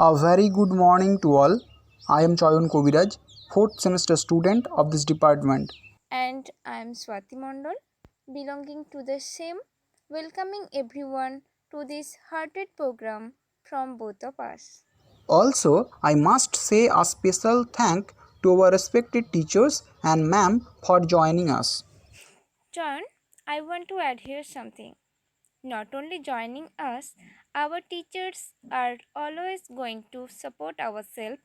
A very good morning to all. I am Chayan Kobiraj, 4th semester student of this department. And I am Swati Mondol, belonging to the same, welcoming everyone to this hearted program from both of us. Also, I must say a special thank to our respected teachers and ma'am for joining us. John, I want to add here something. Not only joining us, our teachers are always going to support ourselves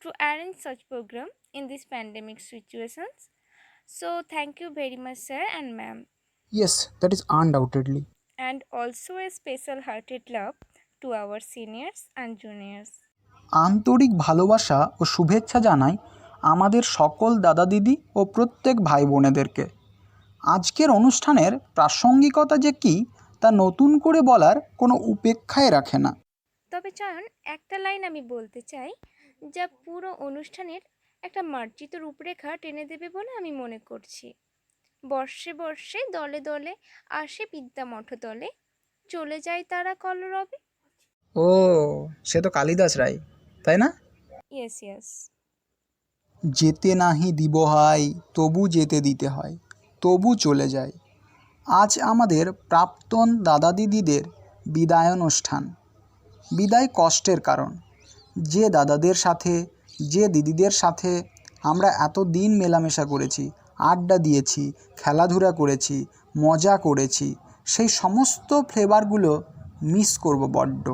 to arrange such program in these pandemic situations. So thank you very much, sir and ma'am. Yes, that is undoubtedly. And also a special hearted love to our seniors and juniors. আন্তরিক ভালোবাসা ও শুভেচ্ছা জানাই আমাদের সকল দাদা দিদি ও প্রত্যেক ভাই বোনেদেরকে। আজকের অনুষ্ঠানের প্রাসঙ্গিকতা যে কী তা নতুন করে বলার কোনো উপেক্ষাই রাখে না। তবে চয়ন একটা লাইন আমি বলতে চাই, যা পুরো অনুষ্ঠানের একটা মার্জিত রূপরেখা টেনে দেবে বলে আমি মনে করছি। বর্ষে বর্ষে দলে দলে আসে বিদ্যা মঠতলে, চলে যায় তারা কলরবে। ও, সে তো কালিদাস রায়, তাই না? Yes yes. যেতে নাহি দিব হাই তবু যেতে দিতে হয়, তবু চলে যায়। আজ আমাদের প্রাক্তন দাদা দিদিদের বিদায়ানুষ্ঠান। বিদায় কষ্টের কারণ। যে দাদাদের সাথে, যে দিদিদের সাথে আমরা এত দিন মেলামেশা করেছি, আড্ডা দিয়েছি, খেলাধুলা করেছি, মজা করেছি, সেই সমস্ত ফ্লেভারগুলো মিস করব বড্ড।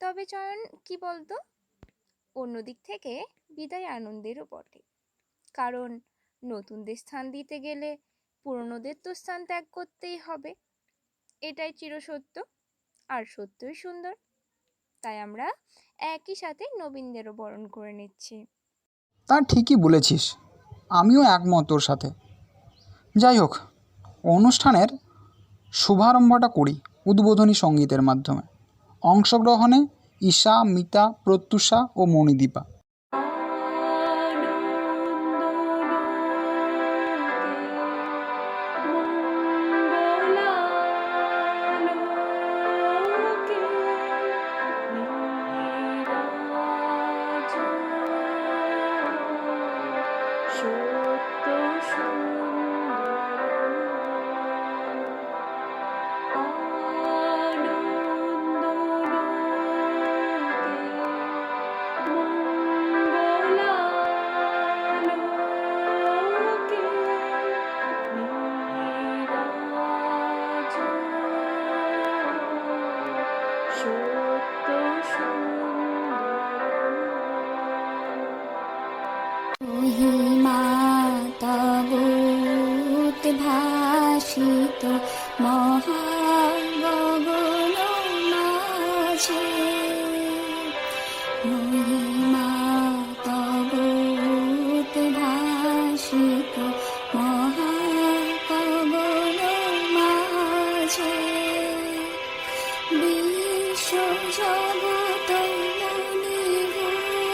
তবে চয়ন কি বলতো, অন্যদিক থেকে বিদায় আনন্দেরও বটে। কারণ নতুনদের স্থান দিতে গেলে পুরনোদের তো স্থান ত্যাগ করতেই হবে। এটাই চিরসত্য, আর সত্যই সুন্দর। তাই আমরা একই সাথে নবীনদেরও বরণ করে নিচ্ছি। তা ঠিকই বলেছিস, আমিও একমত তোর সাথে। যাই হোক, অনুষ্ঠানের শুভারম্ভটা করি উদ্বোধনী সঙ্গীতের মাধ্যমে। অংশগ্রহণে ঈশা, মিতা, প্রত্যুষা ও মণিদীপা। মহিমা তব উদ্ভাসিত মহাগগন মাঝে, মহিমা তব উদ্ভাসিত মহাগগন মাঝে, বিশ্ব জগৎ মণিভূষণ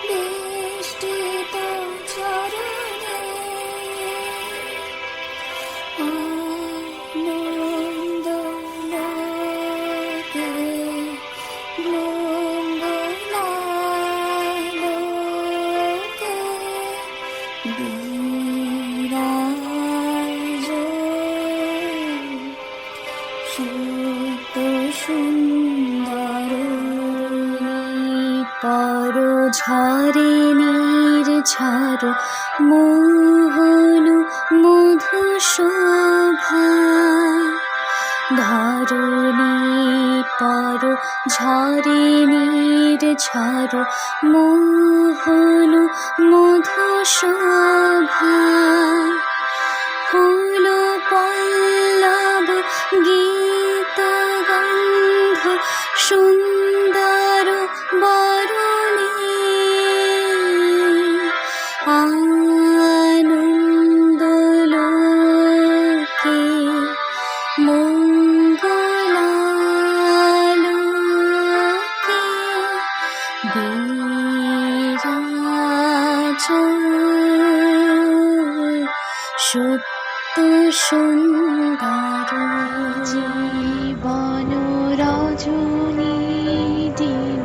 বেষ্টিত চরণে, আনন্দ লোকে মঙ্গলালোকে বিরাজ সুত সুন্দর। পর ঝরে নির্ঝর মোহন মধু শোভা, ধরণী পর ঝরে নির্ঝর মোহন মধু শোভা, ফুল পল্লব গীত গন্ধ সুন্দর বরণী, আনন্দ লোকে মঙ্গলালোকে বিরাজ সত্য সুন্দর। জীবন রজনী দিন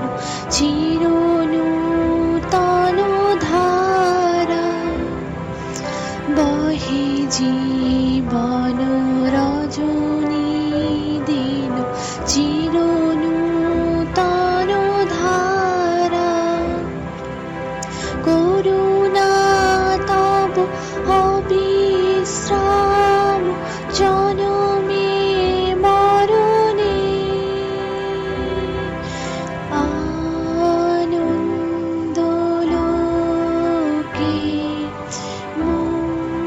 বন রজনী দিল চিরনূতন ধারা, করুণা তব অবিশ্রাম জনমে মরণে, আনন্দলোকে মঙ্গলালোকে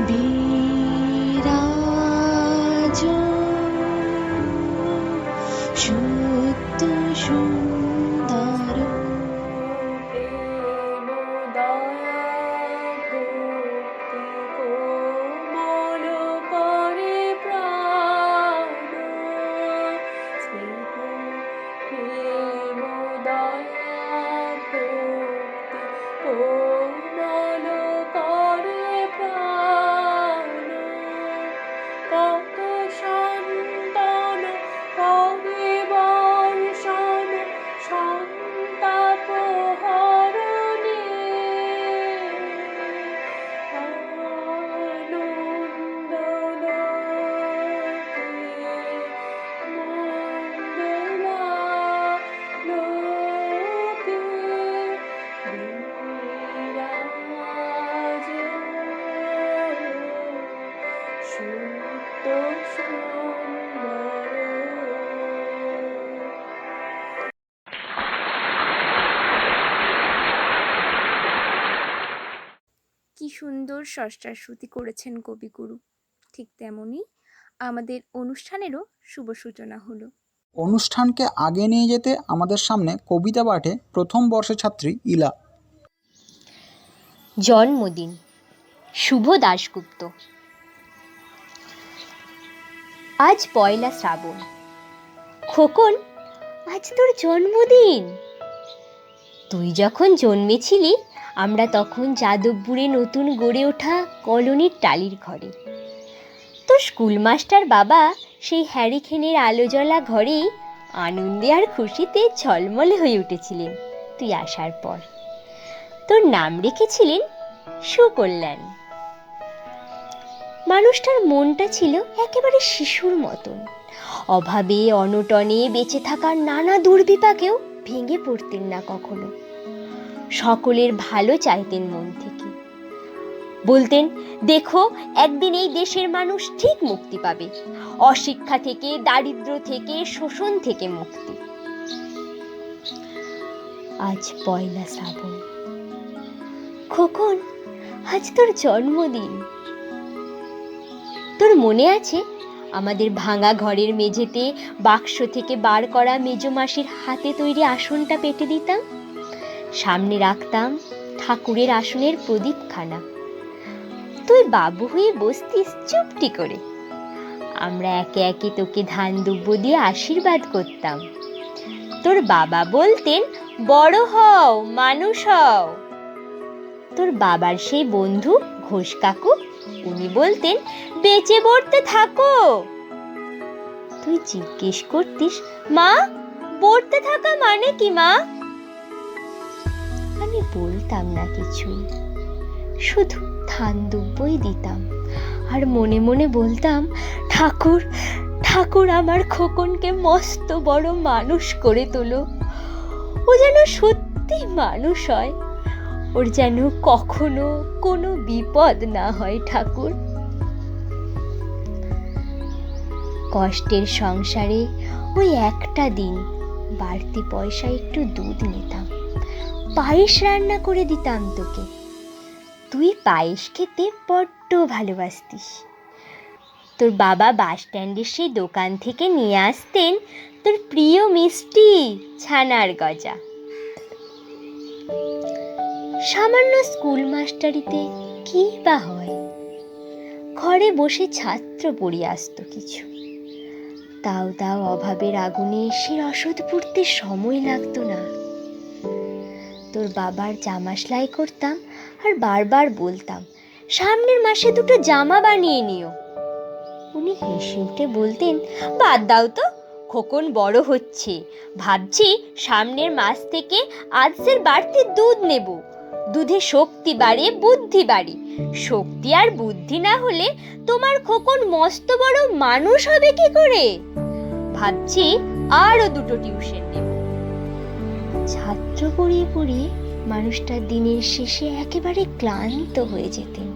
বিরাজ সত্য সুন্দর। প্রেম দয়া ভক্তি কোমল করে প্রাণ, স্নেহ প্রেম দয়া ভক্তি কোমল করে প্রাণ, কত সন্তান করে বর্ষণ সন্তাপ হরণে, আনন্দলোকে মঙ্গলালোকে বিরাজ সত্য সুন্দর। কি সুন্দর ষষ্ঠার শ্রুতি করেছেন কবিগুরু। ঠিক তেমনই আমাদের অনুষ্ঠানেরও শুভ সূচনা হলো। অনুষ্ঠানকে আগে নিয়ে যেতে আমাদের সামনে কবিতা পাঠে প্রথম বর্ষের ছাত্রী ইলা। জন্মদিন শুভ দাশগুপ্ত। আজ পয়লা শ্রাবণ। খোকন, আজ তোর জন্মদিন। তুই যখন জন্মেছিলি আমরা তখন যাদবপুরে নতুন গড়ে ওঠা কলোনির টালির ঘরে। তোর স্কুল মাস্টার বাবা সেই হ্যারিকেনের আলো জ্বলা ঘরেই আনন্দে আর খুশিতে ঝলমলে হয়ে উঠেছিলেন তুই আসার পর। তোর নাম রেখেছিলেন সুকল্যাণ। মানুষটার মনটা ছিল একেবারে শিশুর মতন, অভাবে অনটনে বেঁচে থাকার নানা দুর্বিপাকেও ভেঙে পড়তেন না কখনো। সকলের ভালো চাইতেন মন থেকে। বলতেন, দেখো একদিন এই দেশের মানুষ ঠিক মুক্তি পাবে, অশিক্ষা থেকে, দারিদ্র্য থেকে, শোষণ থেকে মুক্তি। আজ পয়লা শ্রাবণ। খোকন, আজ তোর জন্মদিন। তোর মনে আছে আমাদের ভাঙা ঘরের মেঝেতে বাক্স থেকে বার করা মেজমাসির হাতে তৈরি আসনটা পেতে দিতাম, সামনে রাখতাম ঠাকুরের আসনের প্রদীপখানা। তুই বাবু হয়ে বসতিস চুপটি করে, আমরা একে একে তোকে ধান দুব্য দিয়ে আশীর্বাদ করতাম। তোর বাবা বলতেন, বড় হও, মানুষ হও। তোর বাবার সেই বন্ধু ঘোষ কাকু, উনি বলতেন, বেঁচে পড়তে থাকো। তুই জিজ্ঞেস করতিস, মা পড়তে থাকা মানে কি মা? আমি বলতাম না কিছুই, শুধু ধান দুব্বই দিতাম আর মনে মনে বলতাম, ঠাকুর ঠাকুর আমার খোকনকে মস্ত বড় মানুষ করে তোলো, ও যেন সত্যি মানুষ হয়, ওর যেন কখনো কোনো বিপদ না হয় ঠাকুর। কষ্টের সংসারে ওই একটা দিন বাড়তি পয়সা একটু দুধ নিতাম, পায়েস রান্না করে দিতাম তোকে। তুই পায়েস খেতে বড্ড ভালোবাসতিস। তোর বাবা বাস স্ট্যান্ডের সেই দোকান থেকে নিয়ে আসতেন তোর প্রিয় মিষ্টি ছানার গজা। সামান্য স্কুল মাস্টারিতে কি বা হয়, ঘরে বসে ছাত্র পড়িয়ে আসতো কিছু, তাও তাও অভাবের আগুনে সে রসদ পুড়তে সময় লাগতো না। তোর বাবার জামা সেলাই করতাম আর বারবার বলতাম, সামনের মাসে দুটো জামা বানিয়ে নিও। উনি হেসে উঠে বলতেন, বাদ দাও তো, খোকন বড় হচ্ছে, ভাবছি সামনের মাস থেকে আজকের বাড়তি দুধ নেব, দুধে শক্তি বাড়ে, বুদ্ধি বাড়ে। শক্তি আর বুদ্ধি না হলে তোমার খোকন মস্ত বড় মানুষ হবে কি করে? ভাবছি আরো দুটো টিউশন নেব। ছাত্র পড়িয়ে পড়িয়ে মানুষটা দিনের শেষে একেবারে ক্লান্ত হয়ে যেতেন।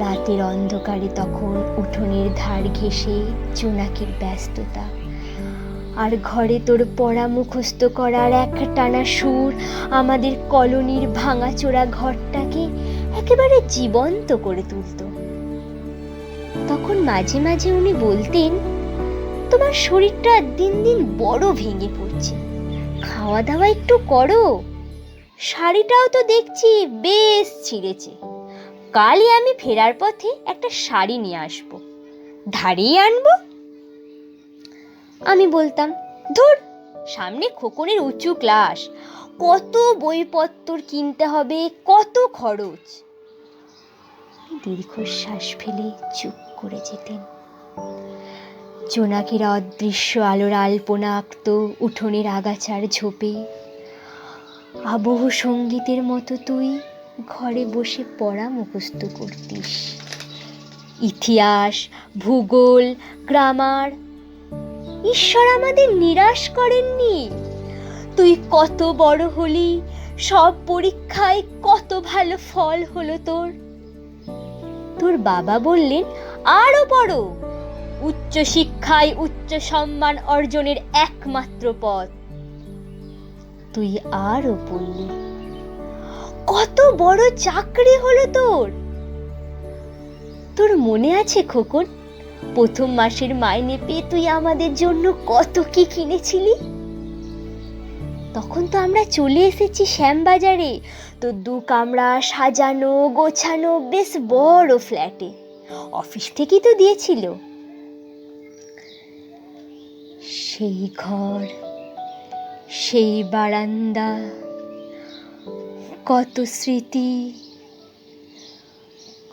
রাতের অন্ধকারে তখন উঠোনের ধার ঘেঁষে জোনাকির ব্যস্ততা, আর ঘরে তোর পড়া মুখস্থ করার একটানা সুর আমাদের কলোনির ভাঙাচোরা ঘরটাকে একেবারে জীবন্ত করে তুলত। তখন মাঝে মাঝে উনি বলতেন, তোমার শরীরটা দিন দিন বড় ভেঙে পড়ছে, খাওয়া দাওয়া একটু করো। শাড়িটাও তো দেখছি বেশ ছিঁড়েছে, কালই আমি ফেরার পথে একটা শাড়ি নিয়ে আসবো, ধারেই আনবো। আমি বলতাম, ধুর, সামনে খোকনের উঁচু ক্লাস, কত বইপত্র কিনতে হবে, কত খরচ। দীর্ঘশ্বাস ফেলে চুপ করে যেতেন। জোনাকিরা অদৃশ্য আলোর আলপনা আঁকত উঠোনের আগাছার ঝোপে। আবহ সঙ্গীতের মতো তুই ঘরে বসে পড়া মুখস্থ করতিস, ইতিহাস, ভূগোল, গ্রামার। ঈশ্বর আমাদের নিরাশ করেননি। তুই কত বড় হলি, সব পরীক্ষায় কত ভালো ফল হলো তোর। তোর বাবা বললেন, আরো পড়ো, উচ্চ শিক্ষায় উচ্চ সম্মান অর্জনের একমাত্র পথ। তুই আরো পড়লি, কত বড় চাকরি হলো তোর। তোর মনে আছে খোকন, প্রথম মাসের মাইনে পেয়ে তুই আমাদের জন্য কত কি কিনেছিলি? তখন তো আমরা চলে এসেছি শ্যামবাজারে, তো 2 কামরা সাজানো গোছানো বেশ বড় ফ্ল্যাটে। অফিস থেকেই তো দিয়েছিল। সেই ঘর, সেই বারান্দা, কত স্মৃতি,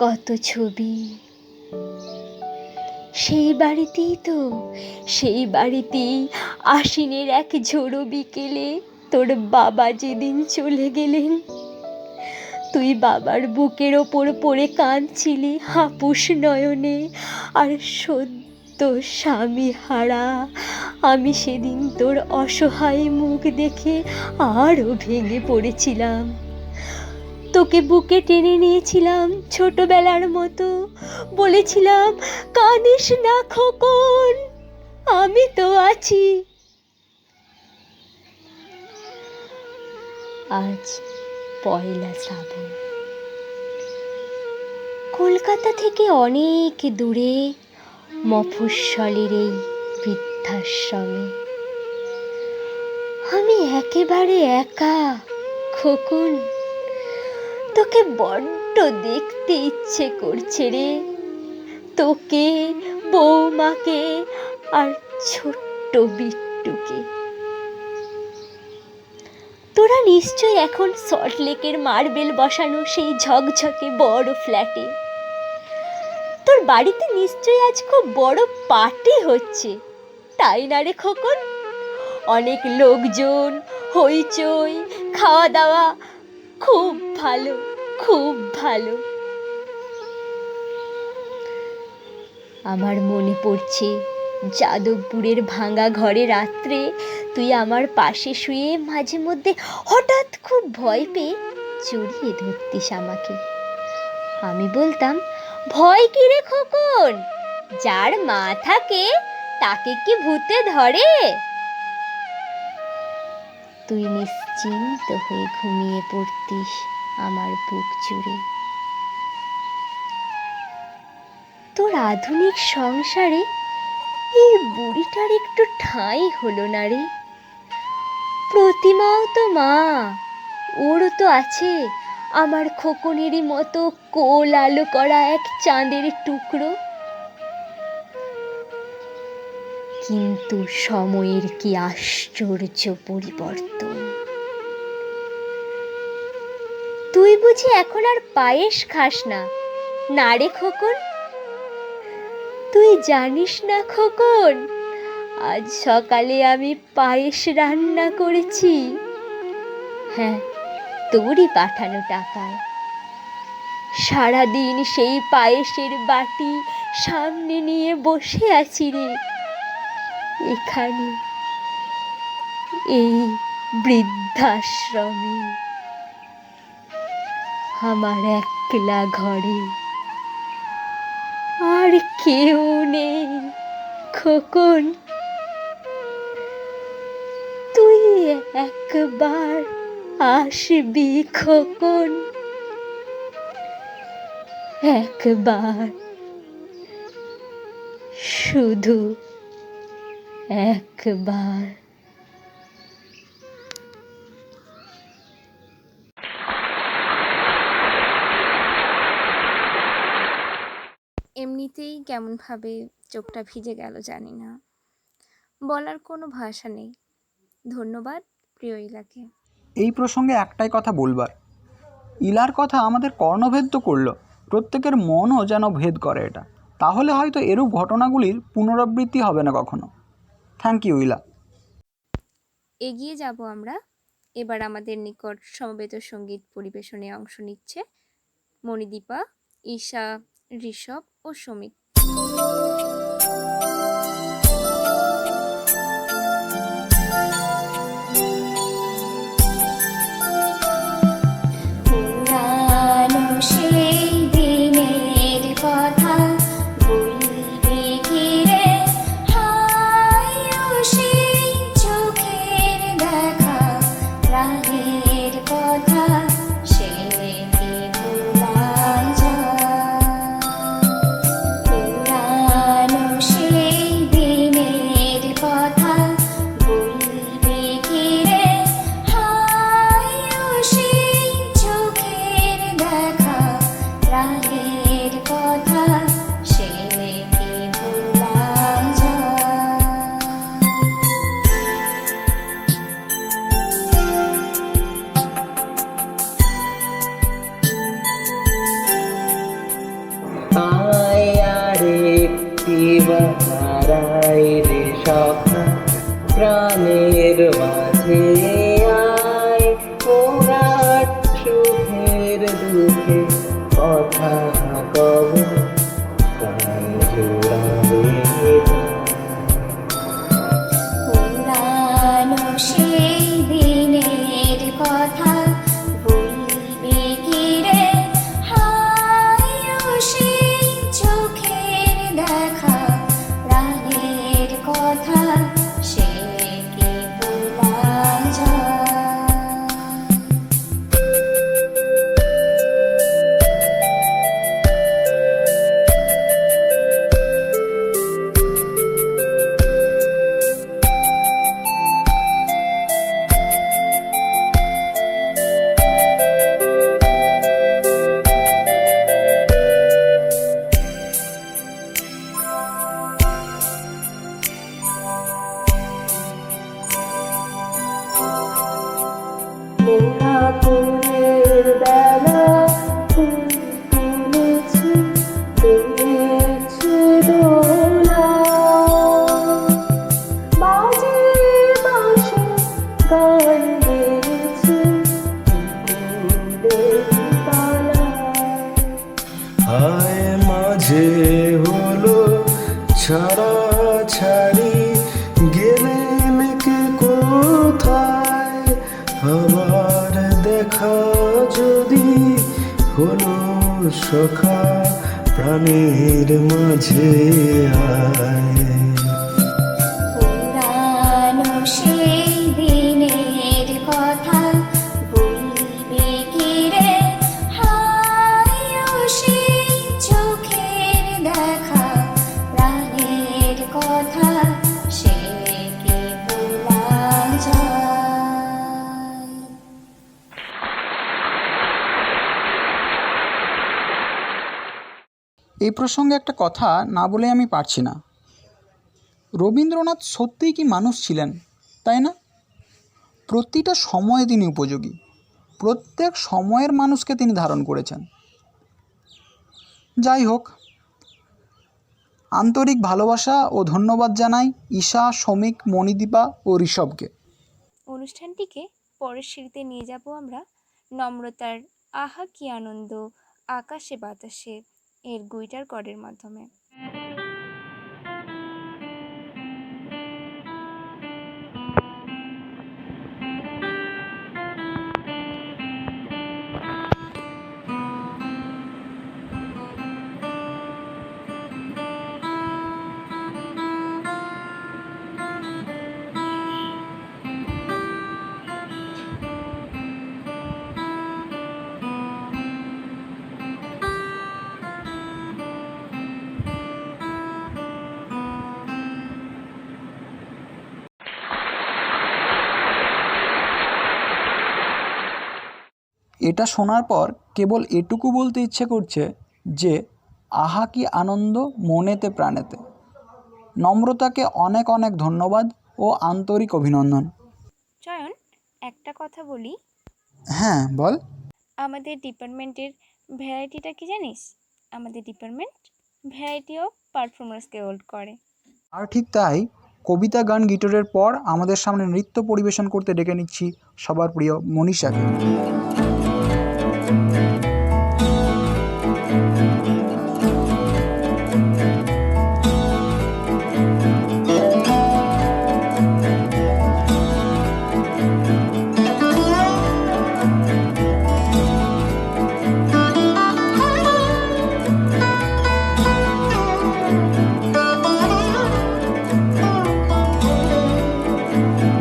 কত ছবি। সেই বাড়িতেই আশ্বিনের এক ঝোড়ো বিকেলে তোর বাবা যেদিন চলে গেলেন, তুই বাবার বুকের ওপর পড়ে কাঁদছিলি হাপুস নয়নে। আর সদ্য স্বামী হারা আমি সেদিন তোর অসহায় মুখ দেখে আরো ভেঙে পড়েছিলাম। তোকে বুকে টেনে নিয়েছিলাম ছোটবেলার মতো, বলেছিলাম, কাঁদিস না খোকন, আমি তো আছি। আজ 1 শ্রাবণ। কলকাতা থেকে অনেক দূরে মফস্বলের এই বৃদ্ধাশ্রমে আমি একেবারে একা। খোকন, তোকে বড্ড দেখতে ইচ্ছে করছে রে, তোকে, বৌমাকে আর ছোট্ট বিট্টুকে। তোরা নিশ্চয় এখন সল্টলেকের মার্বেল বসানো সেই ঝকঝকে বড় ফ্ল্যাটে। তোর বাড়িতে নিশ্চয় আজ খুব বড় পার্টি হচ্ছে, তাই না রে খোকন? অনেক লোকজন, হইচই, খাওয়া দাওয়া, খুব ভালো, খুব ভালো। আমার মনে পড়ছে যাদবপুরের ভাঙা ঘরে রাত্রে তুই আমার পাশে শুয়ে মাঝে মধ্যে হঠাৎ খুব ভয় পেয়ে জড়িয়ে ধরতিস আমাকে। আমি বলতাম, ভয় কি রে খোকন, যার মা থাকে তাকে কি ভূতে ধরে? তুই নিশ্চিন্ত হয়ে ঘুমিয়ে পড়তিস আমার বুক জুড়ে। তোর আধুনিক সংসারে এই বুড়িটার একটু ঠাঁই হলো না রে। প্রতিমাও তো মা, ওরও তো আছে আমার খোকনেরই মতো কোল আলো করা এক চাঁদের টুকরো। কিন্তু সময়ের কি আশ্চর্য পরিবর্তন। তুই বুঝি এখন আর পায়েস খাস না, না রে খোকন? তুই জানিস না খোকন, আজ সকালে আমি পায়েস রান্না করেছি। হ্যাঁ, তোরই পাঠানো টাকায়। সারাদিন সেই পায়েসের বাটি সামনে নিয়ে বসে আছি রে এখানে, এই বৃদ্ধাশ্রমে, আমার একলা ঘরে। আর কেউ নেই খোকন, তুই একবার আসবি খোকন, একবার, শুধু একবার। এমনিতেই কেমনভাবে চোখটা ভিজে গেল জানি না, বলার কোনো ভাষা নেই। ধন্যবাদ প্রিয় ইলাকে। এই প্রসঙ্গে একটাই কথা বলবার, ইলার কথা আমাদের কর্ণভেদ তো করলো, প্রত্যেকের মনও যেন ভেদ করে এটা। তাহলে হয়তো এরূপ ঘটনাগুলির পুনরাবৃত্তি হবে না কখনো। থ্যাংক ইউ ইলা। এগিয়ে যাব আমরা। এবার আমাদের নিকট সমবেত সঙ্গীত পরিবেশনে অংশ নিচ্ছে মণিদীপা, ঈশা, ঋষভ ও সমীক। পুরানো সেই দিনের কথা বলবি কি রে, হায় ও সেই চোখের দেখা, প্রাণের কথা সে কি ভোলা যায়। পুরানো সেই দিনের কথা বলবি কি রে, হায় ও সেই চোখের দেখা, প্রাণের কথা সে কি ভোলা যায়। আয় আরেকটি বাহারায় রে সখা, প্রাণের মাঝে আয়, ওরাট সুখের দুঃখে কথা কব, প্রাণ জোড়াবে পুরানো সেই দিনের কথা বলবি কি রে, হায় ও সেই চোখের দেখা, প্রাণের কথা সে কি ভোলা যায়। মোহাপুরের বেলা ফুল তুলেছি, তুলেছি দোলা, বাজে বাঁশি গান গেয়েছি পুকুরের তলায়। হায় মাঝে হলো ছাড়া ছাড়ি, গেলেন কে কোথায়, আবার দেখা যদি হলো সখা, প্রাণের মাঝে আয়। পুরানো সেই দিনের কথা বলবি কি রে, হায় ও সেই চোখের দেখা, প্রাণের কথা সে কি ভোলা যায়। এই প্রসঙ্গে একটা কথা না বলে আমি পারছি না। রবীন্দ্রনাথ সত্যিই কি মানুষ ছিলেন, তাই না? প্রতিটা সময়ে তিনি উপযোগী, প্রত্যেক সময়ের মানুষকে তিনি ধারণ করেছেন। যাই হোক, আন্তরিক ভালোবাসা ও ধন্যবাদ জানাই ঈশা, সমীক, মণিদীপা ও ঋষভকে। অনুষ্ঠানটিকে পরের সিঁড়িতে নিয়ে যাব আমরা নম্রতার আহা কি আনন্দ আকাশে বাতাসে এর গুইটার কর্ডের মাধ্যমে। এটা শোনার পর কেবল এটুকু বলতে ইচ্ছে করছে যে আহা কি আনন্দ মনেতে প্রাণেতে। নম্রতাকে অনেক অনেক ধন্যবাদ ও আন্তরিক অভিনন্দন। চয়ন, একটা কথা বলি, হ্যাঁ বল। আমাদের ডিপার্টমেন্টের ভ্যারাইটিটা কি জানিস? আমাদের ডিপার্টমেন্ট ভ্যারাইটি অফ পারফরমেন্সকে হোল্ড করে। আর ঠিক তাই, কবিতা গান গিটারের পর আমাদের সামনে নৃত্য পরিবেশন করতে ডেকে নিচ্ছি সবার প্রিয় মনীষাকে।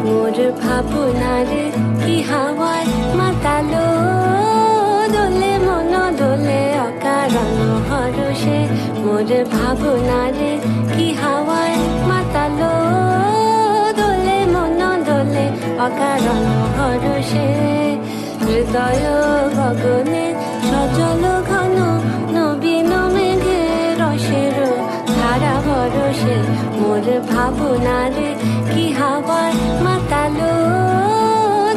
মোর ভাবনারে কি হাওয়ায় মাতালো দোলে মন দোলে অকারণ হরষে। মোর ভাবনারে কি হাওয়ায় মাতালো দোলে মন দোলে অকারণ হরষে। হৃদয় গগনে সজল ঘন নবীন মেঘে রসের ধারা বরষে। মোর ভাবনারে কি হাওয়ায় মাতালো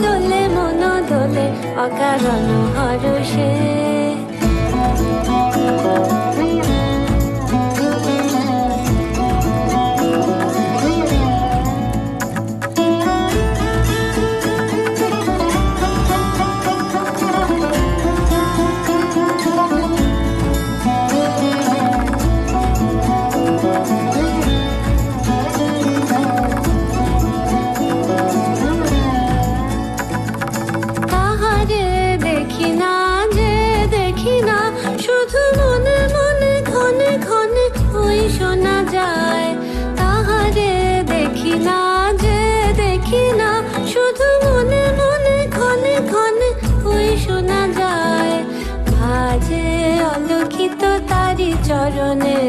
দোলে মন দোলে অকারণ হরষে। তাহারে দেখি না যে দেখি না শুধু মনে মনে ক্ষণে ক্ষণে ওই শোনা যায়। তাহারে দেখি না যে দেখি না শুধু মনে মনে ক্ষণে ক্ষণে ওই শোনা যায়। বাজে অলক্ষিত তারি চরণে,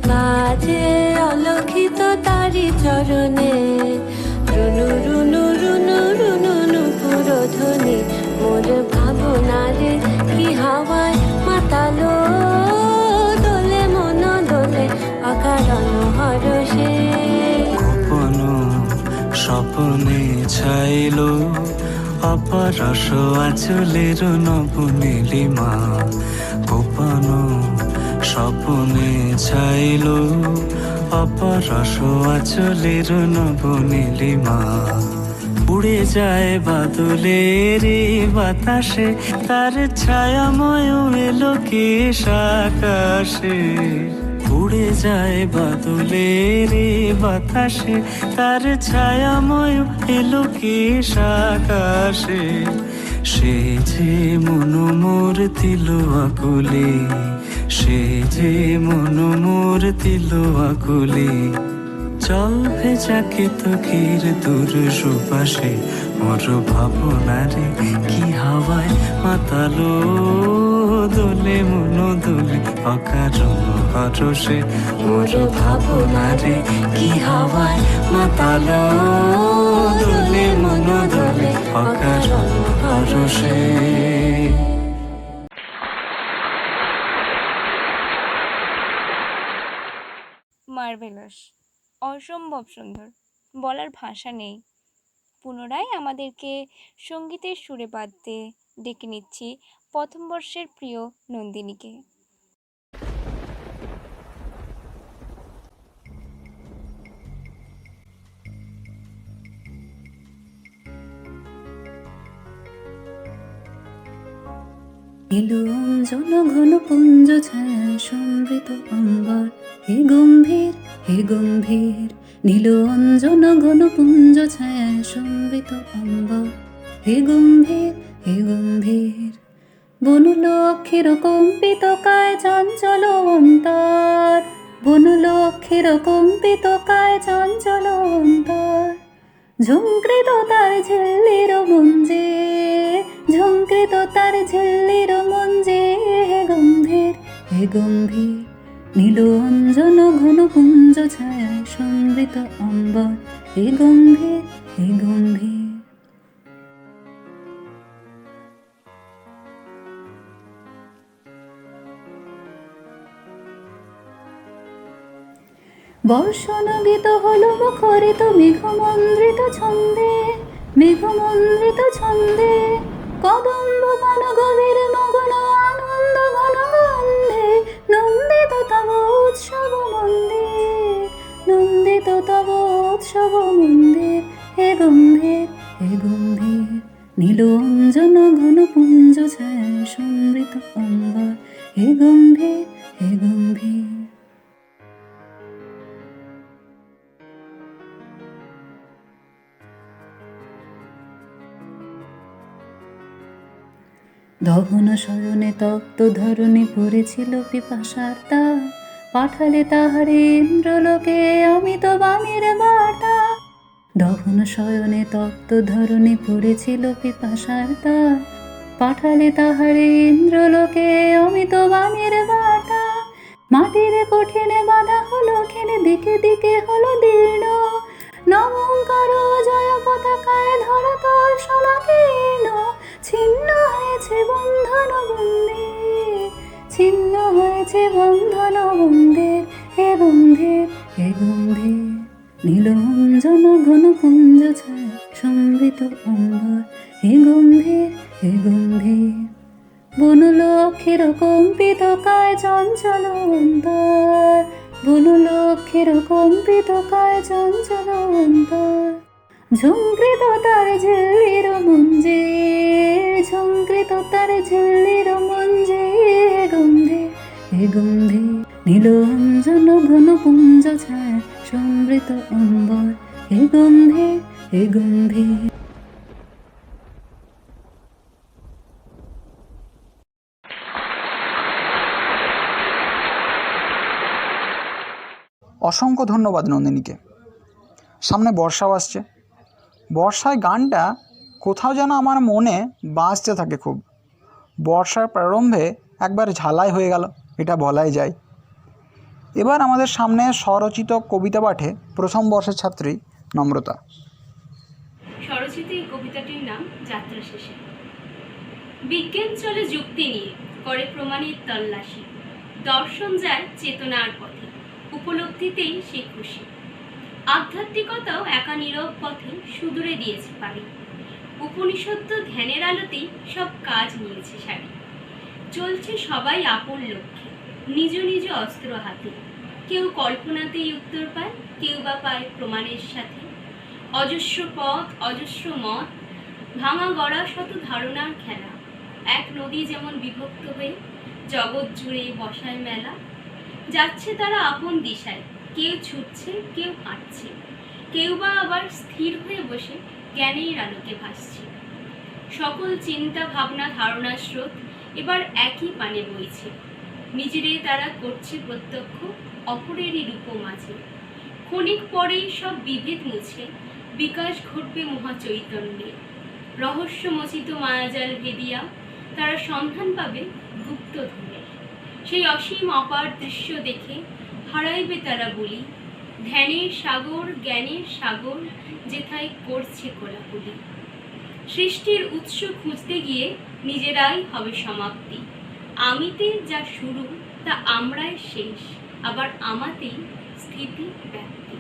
বাজে অলক্ষিত তারি চরণে। রুনু রুনু রুনু রুনু নুপুর ধ্বনি। মোর ভাবনারে কি হাওয়ায় মাতালো দোলে মন দোলে অকারণ হরষে। গোপন স্বপ্নে ছাইলো অপরস আচলের নব নীলিমা। গোপন স্বপ্নে ছাইলো অপরস আচলের নব নীলিমা। উড়ে যায় বাদলের বাতাসে তার ছায়াময় এলোকেশ আকাশে। উড়ে যায় বাদলের বাতাসে তার ছায়াময় এলোকেশ আকাশে। সে যে মন মোর দিল আকুলে, সে যে মন মোর দিল আকুলে। জল ভেজাকে তকির দূর সুপাশে। মোর ভাবনারে কি হাওয়ায় মাতালো দোলে মন দোলে অকারণ হরষে। মোর ভাবনারে কি হাওয়ায় মাতালো দোলে মন দোলে অকারণ হরষে। মার্ভেলাস, অসম্ভব সুন্দর, বলার ভাষা নেই। পুনরায় আমাদেরকে সঙ্গীতের সুরে বাঁধতে ডেকে নিচ্ছি প্রথম বর্ষের প্রিয় নন্দিনীকে। এলো অঞ্জন ঘন পুঞ্জ ছায়া সমৃত অম্বর, হে গম্ভীর হে গম্ভীর। নীল অঞ্জন ঘন পুঞ্জ ছায়া সমৃত অম্বর, হে গম্ভীর হে গম্ভীর। বনুল অক্ষের কম্পিত কায় চঞ্চল অন্তর, বনুল অক্ষের কম্পিত কায় চঞ্চল অন্তর। ঝঙ্কৃত তার ঝিল্লির মঞ্জে, ঝঙ্কৃত তার ঝিল্লির মঞ্জে, হে গম্ভীর হে গম্ভীর। নীল অঞ্জন ঘন পুঞ্জ ছায়া সমৃত অম্বর, হে গম্ভীর হে গম্ভীর। বর্ষণগীত হল মুখরিত মেঘমন্দ্রিত ছন্দে, মেঘমন্দ্রিত ছন্দে। কদম্ব ঘন গভীর মগ্ন আনন্দ ঘন গন্ধে, নন্দিত তব উৎসব মন্দির, নন্দিত তব উৎসব মন্দির, হে গম্ভীর হে গম্ভীর। নীল অঞ্জন ঘন পুঞ্জ ছায়া সমৃত অম্বর, হে গম্ভীর হে গম্ভীর। দহন শয়নে তপ্ত ধরণী পড়েছিল পিপাসার তা, পাঠালে তাহারে ইন্দ্রলোকে অমিত বাণীর বার্তা। দহন শয়নে তপ্ত ধরণী পড়েছিল পিপাসার তা, পাঠালে তাহারে ইন্দ্রলোকে অমিত বাণীর বার্তা। মাটির কঠিনে বাধা হলো ক্ষীণ, দিকে দিকে হলো দীর্ণ, নবঙ্কর জয় পতাকায় ধরাতল সমাকীর্ণ। ছিন্ন হয়েছে বন্ধন বন্দে, ছিন্ন হয়েছে বন্ধন বন্দে, হে গম্ভীর হে গম্ভীর। নীল অঞ্জন ঘন পুঞ্জ ছায়া সমৃত অম্বর, হে গম্ভীর হে গম্ভীর। বনুল অক্ষের কম্পিত কায় চঞ্চল অন্তর, বনুল অক্ষের কম্পিত কায় চঞ্চল অন্তর। ঝঙ্কৃত তার ঝিল্লির মঞ্জে, ঝঙ্কৃত তার ঝিল্লির মঞ্জে, হে গম্ভীর হে গম্ভীর। নীল অঞ্জন ঘন পুঞ্জ ছায়া সমৃত অম্বর, হে গম্ভীর হে গম্ভীর। অসংখ্য ধন্যবাদ নন্দিনীকে। সামনে বর্ষাও আসছে, বর্ষায় গানটা কোথাও যেন আমার মনে বাজতে থাকে খুব। বর্ষার প্রারম্ভে একবার ঝালাই হয়ে গেল, এটা বলাই যায়। এবার আমাদের সামনে স্বরচিত কবিতা পাঠে প্রথম বর্ষের ছাত্রী নম্রতা। স্বরচিত এই কবিতাটির নাম যাত্রা শেষে। বিজ্ঞান চলে যুক্তি নিয়ে, করে প্রমাণের তল্লাশি। দর্শন যায় চেতনার পথে, উপলব্ধিতেই সে খুশি। আধ্যাত্মিকতাও একা নীরব পথে সুদূরে দিয়েছে পারি। উপনিষদ্য ধ্যানের আলোতেই সব কাজ নিয়েছে সারি। চলছে সবাই আপন লক্ষ্যে, নিজ নিজ অস্ত্র হাতে। কেউ কল্পনাতেই উত্তর পায়, কেউ বা পায় প্রমাণের সাথে। অজস্র পথ অজস্র মত, ভাঙা গড়া শত ধারণার খেলা। এক নদী যেমন বিভক্ত হয়ে জগৎ জুড়ে বসায় মেলা। যাচ্ছে তারা আপন দিশায়, কেউ ছুটছে কেউ হাঁটছে, কেউ বা আবার স্থির হয়ে বসে জ্ঞানের আলোকে ভাসছে। সকল চিন্তা ভাবনা ধারণার স্রোত এবার একই পানে বইছে। নিজেরাই তারা করছে প্রত্যক্ষ, অপরেরই রূপ মাঝে। ক্ষণিক পরেই সব বিভেদ মুছে বিকাশ ঘটবে মহাচৈতন্যে। রহস্যমোচিত মায়াজাল ভেদিয়া তারা সন্ধান পাবে গুপ্ত ধনে। সেই অসীম অপার দৃশ্য দেখে হারাইবে তারা বলি। ধ্যানের সাগর জ্ঞানের সাগর যেথায় করছে কোলাকুলি। সৃষ্টির উৎস খুঁজতে গিয়ে নিজেরাই হবে সমাপ্তি। আমিতে যা শুরু তা আমরাই শেষ, আবার আমাতেই স্থিতি ব্যাপ্তি।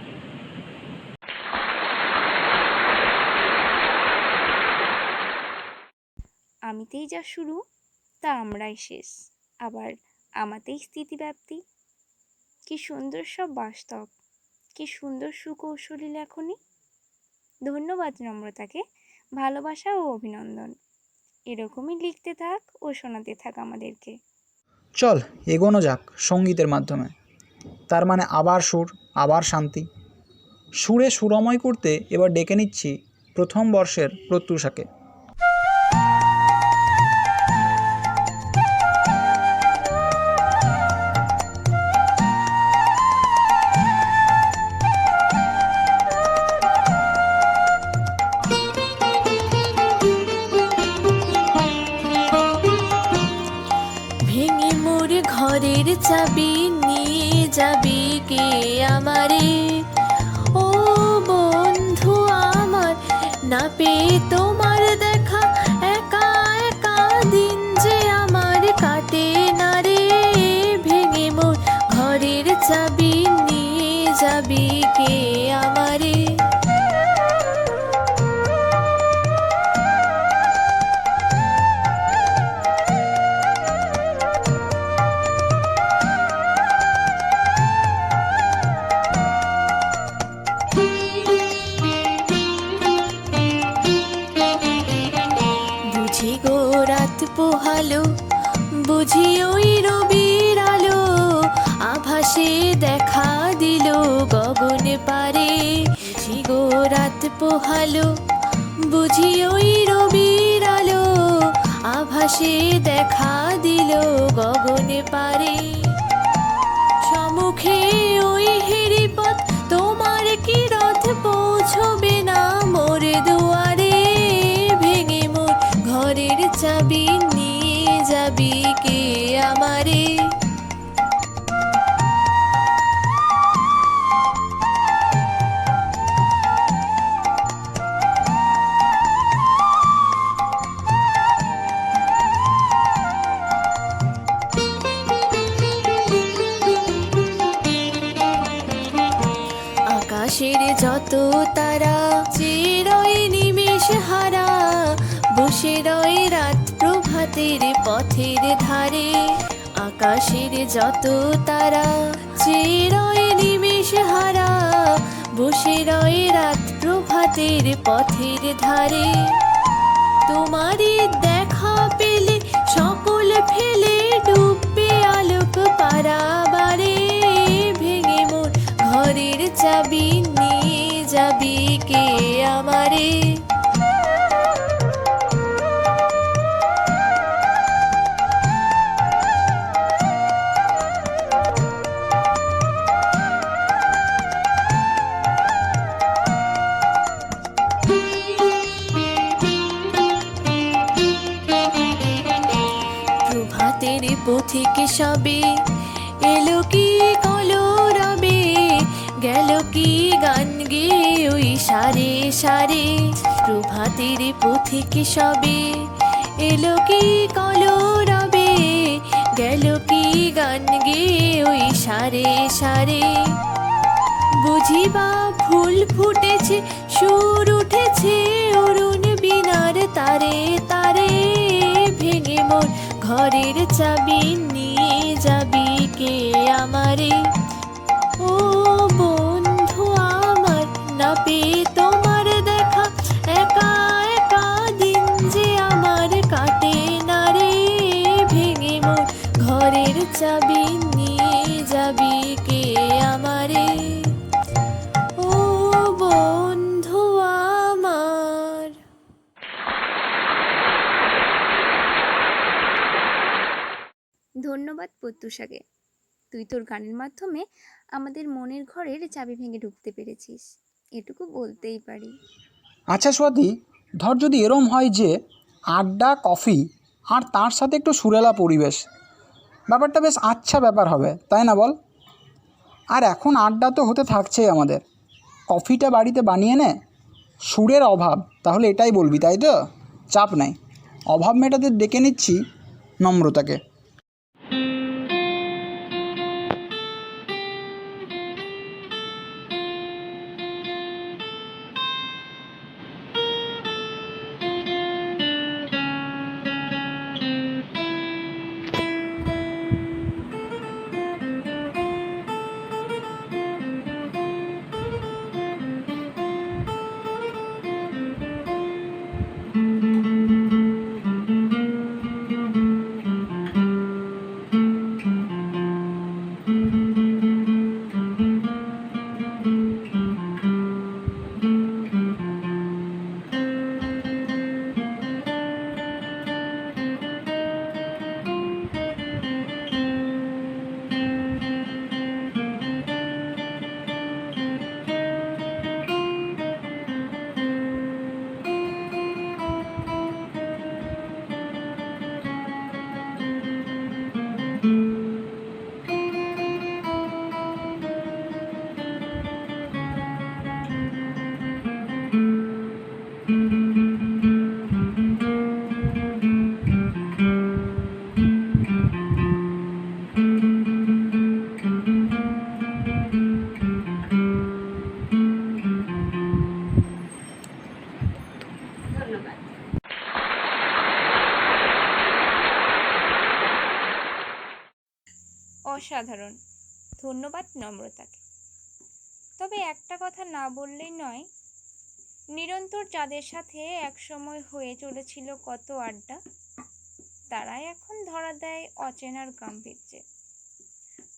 আমিতেই যা শুরু তা আমরাই শেষ, আবার আমাতেই স্থিতিব্যাপ্তি। কি সুন্দর সব বাস্তব, কি সুন্দর সুকৌশলী লেখনী। ধন্যবাদ নম্রতাকে, ভালোবাসা ও অভিনন্দন। এরকমই লিখতে থাক ও শোনাতে থাক আমাদেরকে। চল এগোনো যাক সঙ্গীতের মাধ্যমে। তার মানে আবার সুর, আবার শান্তি। সুরে সুরময় করতে এবার ডেকে নিচ্ছি প্রথম বর্ষের প্রত্যুষাকে। ভেঙে মোর ঘরের চাবি নিয়ে যাবি কে আমারে, ও বন্ধু আমার, না পেয়ে তোমার দেখা একা একা দিন যে আমার কাটে না রে। ভেঙে মোর ঘরের চাবি নিয়ে যাবি কে আমারে। বুঝি গো রাত পোহালো, বুঝি ওই রবির আলো, আভাসে দেখা দিল গগন পারে। বুঝি গো রাত পোহালো, বুঝি ওই রবির আলো, আভাসে দেখা দিল গগন পারে। সম্মুখে ওই হেরিপথ, তোমার কি রথ পৌঁছবে না মোর দুয়ারে। ভেঙে মোর ঘরের চাবি নিয়ে যাবি কে আমারে। আকাশের যত তারা চিরই নিমেষ হারা, বসে রয় রাত প্রভাতের পথের ধারে। আকাশের যত তারা চিরই নিমেষ হারা, বসে রয় রাত প্রভাতের পথের ধারে। তোমারই দেখা পেলে সকল ফেলে ডুববে আলোক পারাবারে। ভেঙে মোর ঘরের চাবি নিয়ে যাবি কে আমারে। প্রভাতের পথিকে সবে এলো কি কলরবে, গেল কি গান গেয়ে ওই সারে সারে। প্রভাতের পথিকে সবে এলো কি কলরবে, গেল কি গান গেয়ে ওই সারে সারে। বুঝিবা ফুল ফুটেছে, সুর উঠেছে অরুণ বীণার তারে তারে। ভেঙে মোর ঘরের চাবি নিয়ে যাবি কে আমারে, ও বন্ধু আমার, না পেয়ে তোমার দেখা একা একা দিন যে আমার কাটে না রে। ভেঙে মোর ঘরের চাবি নিয়ে যাবি কে আমারে, ও বন্ধু আমার। ধন্যবাদ প্রত্যুষাকে, তুই তোর গানের মাধ্যমে আমাদের মনের ঘরের চাবি ভেঙে ঢুকতে পেরেছিস, এটুকু বলতেই পারি। আচ্ছা স্বাতী, ধর যদি এরম হয় যে আড্ডা, কফি আর তার সাথে একটু সুরেলা পরিবেশ, ব্যাপারটা বেশ আচ্ছা ব্যাপার হবে, তাই না বল? আর এখন আড্ডা তো হতে থাকছেই আমাদের, কফিটা বাড়িতে বানিয়ে নে। সুরের অভাব, তাহলে এটাই বলবি, তাই তো? চাপ নাই, অভাব মেটাতে ডেকে নিচ্ছি নম্রতাকে। অসাধারণ। ধন্যবাদ নম্রতাকে। তবে একটা কথা না বললেই নয়, নিরন্তর যাদের সাথে একসময় হয়ে চলেছিল কত আড্ডা, তারাই এখন ধরা দেয় অচেনার গাম্ভীর্যে।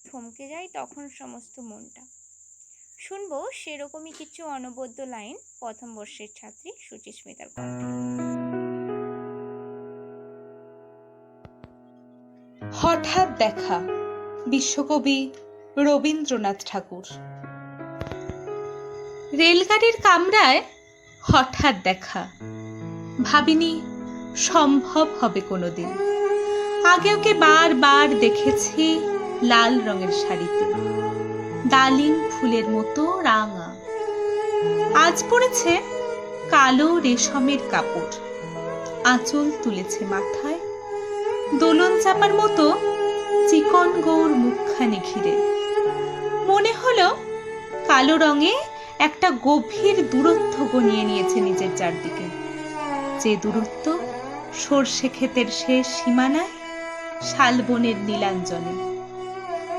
থমকে যায় তখন সমস্ত মনটা। শুনবো সেরকমই কিছু অনবদ্য লাইন প্রথম বর্ষের ছাত্রী সুচিস্মিতার কণ্ঠে। হঠাৎ দেখা, বিশ্বকবি রবীন্দ্রনাথ ঠাকুর। রেলগাড়ির কামরায় হঠাৎ দেখা, ভাবিনি সম্ভব হবে কোনোদিন। আগে ওকে বারবার দেখেছি লাল রঙের শাড়িতে, ডালিম ফুলের মতো রাঙা। আজ পরেছে কালো রেশমের কাপড়, আঁচল তুলেছে মাথায়, দোলন চাপার মতো চিকন গৌর মুখখানি ঘিরে। মনে হলো কালো রঙে একটা গভীর দূরত্ব গনিয়ে নিয়েছে নিজের চারদিকে, যে দূরত্ব সর্ষে ক্ষেতের শেষ সীমানায়, শালবনের নীলাঞ্জনে।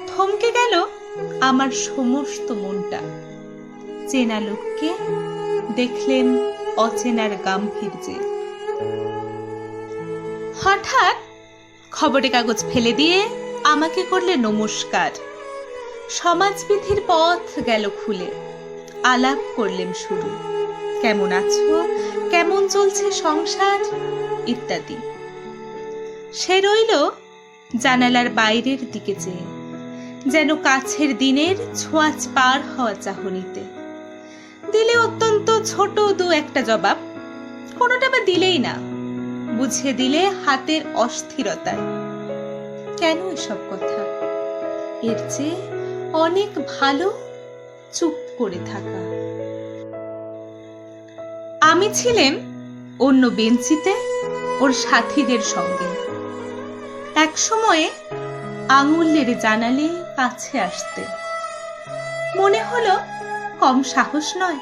থমকে গেল আমার সমস্ত মনটা। চেনা লোককে দেখলেন অচেনার গাম্ভীর্যে। হঠাৎ খবরের কাগজ ফেলে দিয়ে আমাকে করলে নমস্কার। সমাজবিধির পথ গেল খুলে, আলাপ করলেন শুরু। কেমন আছো, কেমন চলছে সংসার ইত্যাদি। সে রইল জানালার বাইরের দিকে চেয়ে, যেন কাছের দিনের ছোঁয়াচ পার হওয়া চাহনিতে। দিলে অত্যন্ত ছোট দু একটা জবাব, কোনোটা বা দিলেই না, বুঝিয়ে দিলে হাতের অস্থিরতায়। কেন এসব কথা? এর চেয়ে অনেক ভালো চুপ করে থাকা। আমি ছিলাম অন্য বেঞ্চিতে ওর সাথীদের সঙ্গে। এক সময়ে আঙুল নেড়ে জানালে কাছে আসতে। মনে হলো কম সাহস নয়।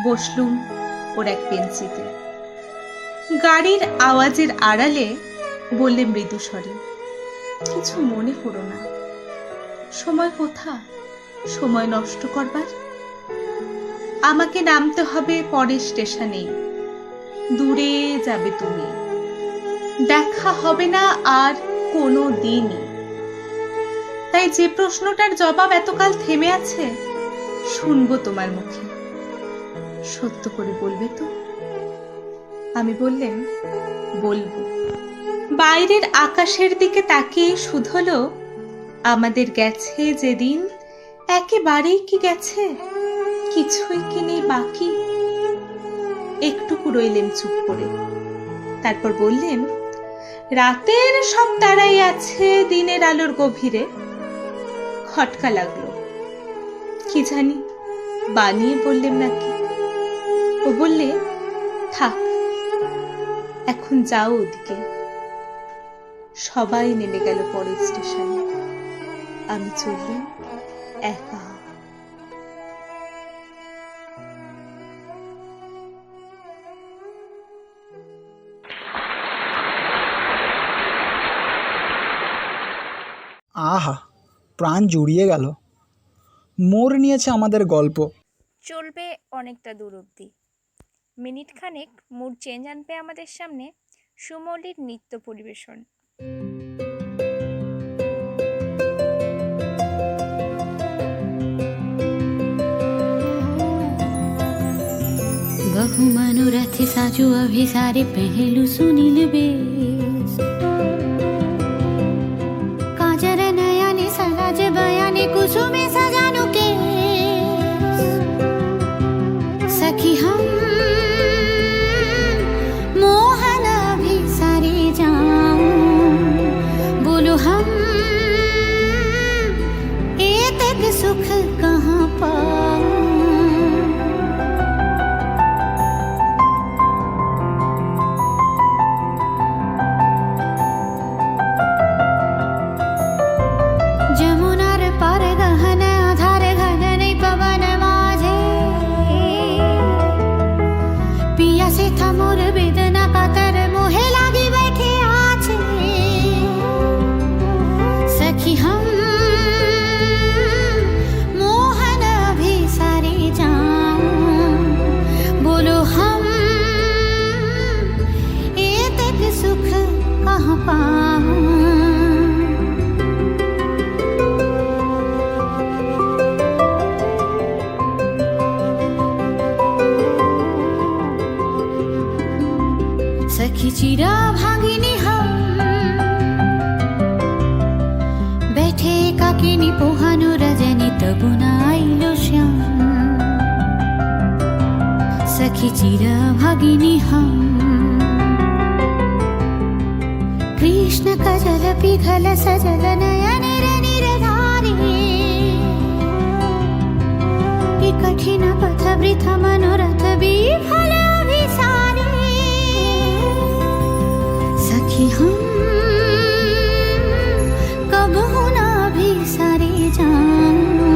বসলুম ওর এক বেঞ্চিতে। গাড়ির আওয়াজের আড়ালে বললে মৃদু স্বরে, কিছু মনে করো না। সময় কোথা সময় নষ্ট করবার? আমাকে নামতে হবে পরের স্টেশনেই। দূরে যাবে তুমি, দেখা হবে না আর কোনো দিনই। তাই যে প্রশ্নটার জবাব এতকাল থেমে আছে, শুনবো তোমার মুখে। সত্য করে বলবে তো? আমি বললেন, বলবো। বাইরের আকাশের দিকে তাকিয়ে শুধলো, আমাদের গেছে যেদিন একেবারেই কি গেছে, কিছুই কি নেই বাকি। একটুকু রইলেন চুপ করে, তারপর বললেন, রাতের সব তারাই আছে দিনের আলোর গভীরে। খটকা লাগলো, কি জানি বানিয়ে বললেন নাকি। ও বললে, থাক এখন যাও ওদিকে। সবাই নেমে গেল পরের স্টেশনে, আমি চললাম একা। আহা, প্রাণ জুড়িয়ে গেল। মোড় নিয়েছে আমাদের গল্প। চলবে অনেকটা দূর অবধি। মিনিট খানেক মুড চেঞ্জ আনবে আমাদের সামনে সুমৌলির নৃত্য পরিবেশন। बहु मनोरथ साजु अभिसारे पहलू सुनील बेश, काजर नयने सराज बयाने कुसुमे सजानु केश। सखी हम मोहन अभिसारे जाऊं, बोलो हम एतक सुख कहाँ पाऊं। की चिरा भगिनी हम कृष्ण कजल पिघल सजल नयन निरधारे कठिन पथ वृथ मनोरथ विफल अभिसारे सखी हम कब ना अभिसारे जाऊं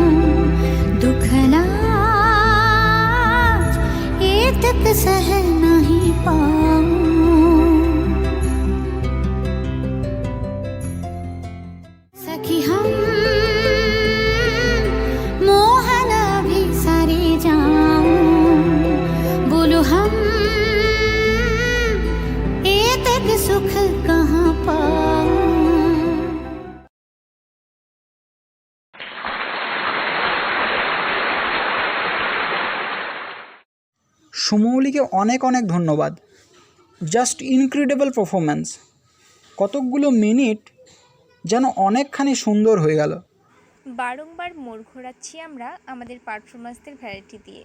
दुख लाज ये तक सह नहीं पाऊं। सखी हम मोहन अभिसारे जाऊं बोलो हम ये तक सुख कहाँ पाऊं। সুমৌলিকে অনেক অনেক ধন্যবাদ। Just incredible performance. কতকগুলো মিনিট যেন অনেকখানি সুন্দর হয়ে গেল। বারংবার মোড় ঘোরাচ্ছি আমরা আমাদের পারফরমেন্সদের ভ্যারাইটি দিয়ে।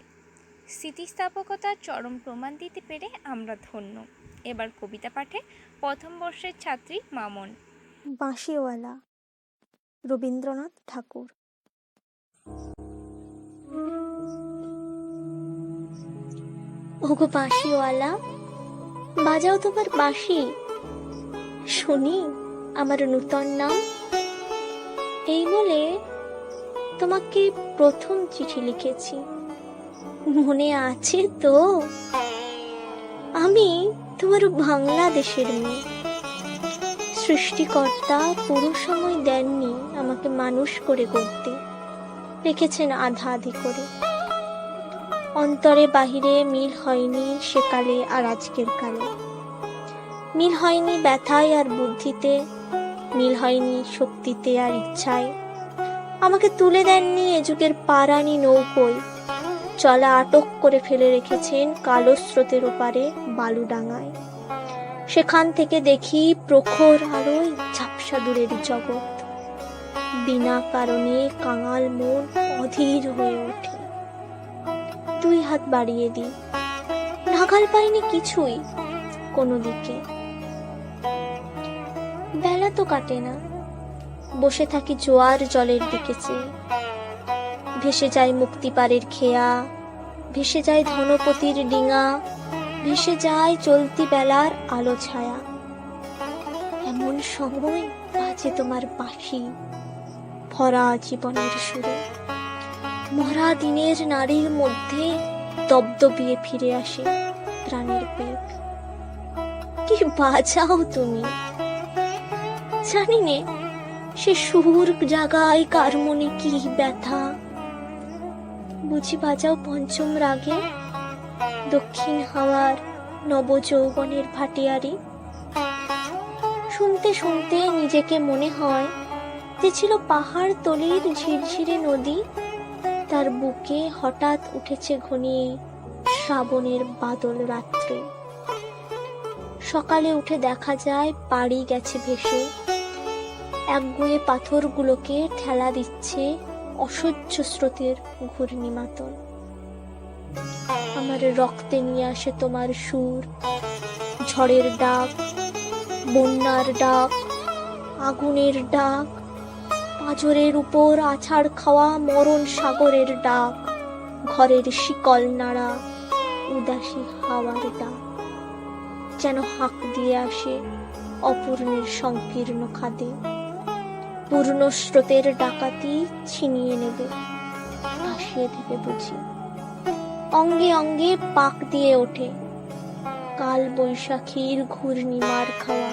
স্থিতিস্থাপকতার চরম প্রমাণ দিতে পেরে আমরা ধন্য। এবার কবিতা পাঠে প্রথম বর্ষের ছাত্রী মামন। বাঁশিওয়ালা, রবীন্দ্রনাথ ঠাকুর। ওগো বাঁশিওয়ালা, বাজাও তোমার বাঁশি, শুনি আমার নূতন নাম। এই বলে তোমাকে প্রথম চিঠি লিখেছি, মনে আছে তো? আমি তোমার বাংলাদেশের মেয়ে। সৃষ্টিকর্তা পুরো সময় দেননি আমাকে মানুষ করে গড়তে, রেখেছেন আধা আধি করে। অন্তরে বাহিরে মিল হয়নি সেকালে আর আজকের কালে, মিল হয়নি ব্যথায় আর বুদ্ধিতে, মিল হয়নি শক্তিতে আর ইচ্ছায়। আমাকে তুলে দেননি এ যুগের পারানি নৌকোয়, চলা আটক করে ফেলে রেখেছেন কালো স্রোতের ওপারে বালুডাঙায়। সেখান থেকে দেখি প্রখর আলোয় ঝাপসা দূরের জগৎ। বিনা কারণে কাঙাল মন অধীর হয়ে ওঠে। দুই হাত বাড়িয়ে দিই, নাগাল পাইনি কিছুই কোনো দিকে। বেলা তো কাটে না, বসে থাকি জোয়ার জলের দিকে চেয়ে। ভেসে যায় মুক্তিপাড়ের খেয়া, ভেসে যায় ধনপতির ডিঙা, ভেসে যায় চলতি বেলার আলো ছায়া। এমন সময় বাজে তোমার বাঁশি ভরা জীবনের সুরে। মরা দিনের নারীর মধ্যে দবদবিয়ে ফিরে আসে প্রাণের বেগ। কি বাজাও তুমি, জানি নে সে সুর জাগায় কার মনে কি ব্যথা। বুঝি বাজাও পঞ্চম রাগে দক্ষিণ হাওয়ার নবযৌবনের ভাটিয়ারি। শুনতে শুনতে নিজেকে মনে হয় যে ছিল পাহাড় তলির ঝিরঝিরে নদী, তার বুকে হঠাৎ উঠেছে ঘনিয়ে শ্রাবণের বাদল রাত্রে। সকালে উঠে দেখা যায় বাড়ি গেছে ভেসে, একগুঁয়ে পাথরগুলোকে ঠেলা দিচ্ছে অসহ্য স্রোতের ঘূর্ণিমাতল। আমার রক্তে নিয়ে আসে তোমার সুর, ঝড়ের ডাক, বন্যার ডাক, আগুনের ডাক, পাঁজরের উপর আছাড় খাওয়া মরণ সাগরের ডাক, ঘরের শিকল নাড়া উদাসী হাওয়ার ডাক। যেন হাঁক দিয়ে আসে অপূর্ণের সংকীর্ণ খাদে। পূর্ণ স্রোতের ডাকাতি ছিনিয়ে নেবে, ভাসিয়ে দেবে বুঝি। অঙ্গে অঙ্গে পাক দিয়ে ওঠে কাল বৈশাখীর ঘূর্ণিমার খাওয়া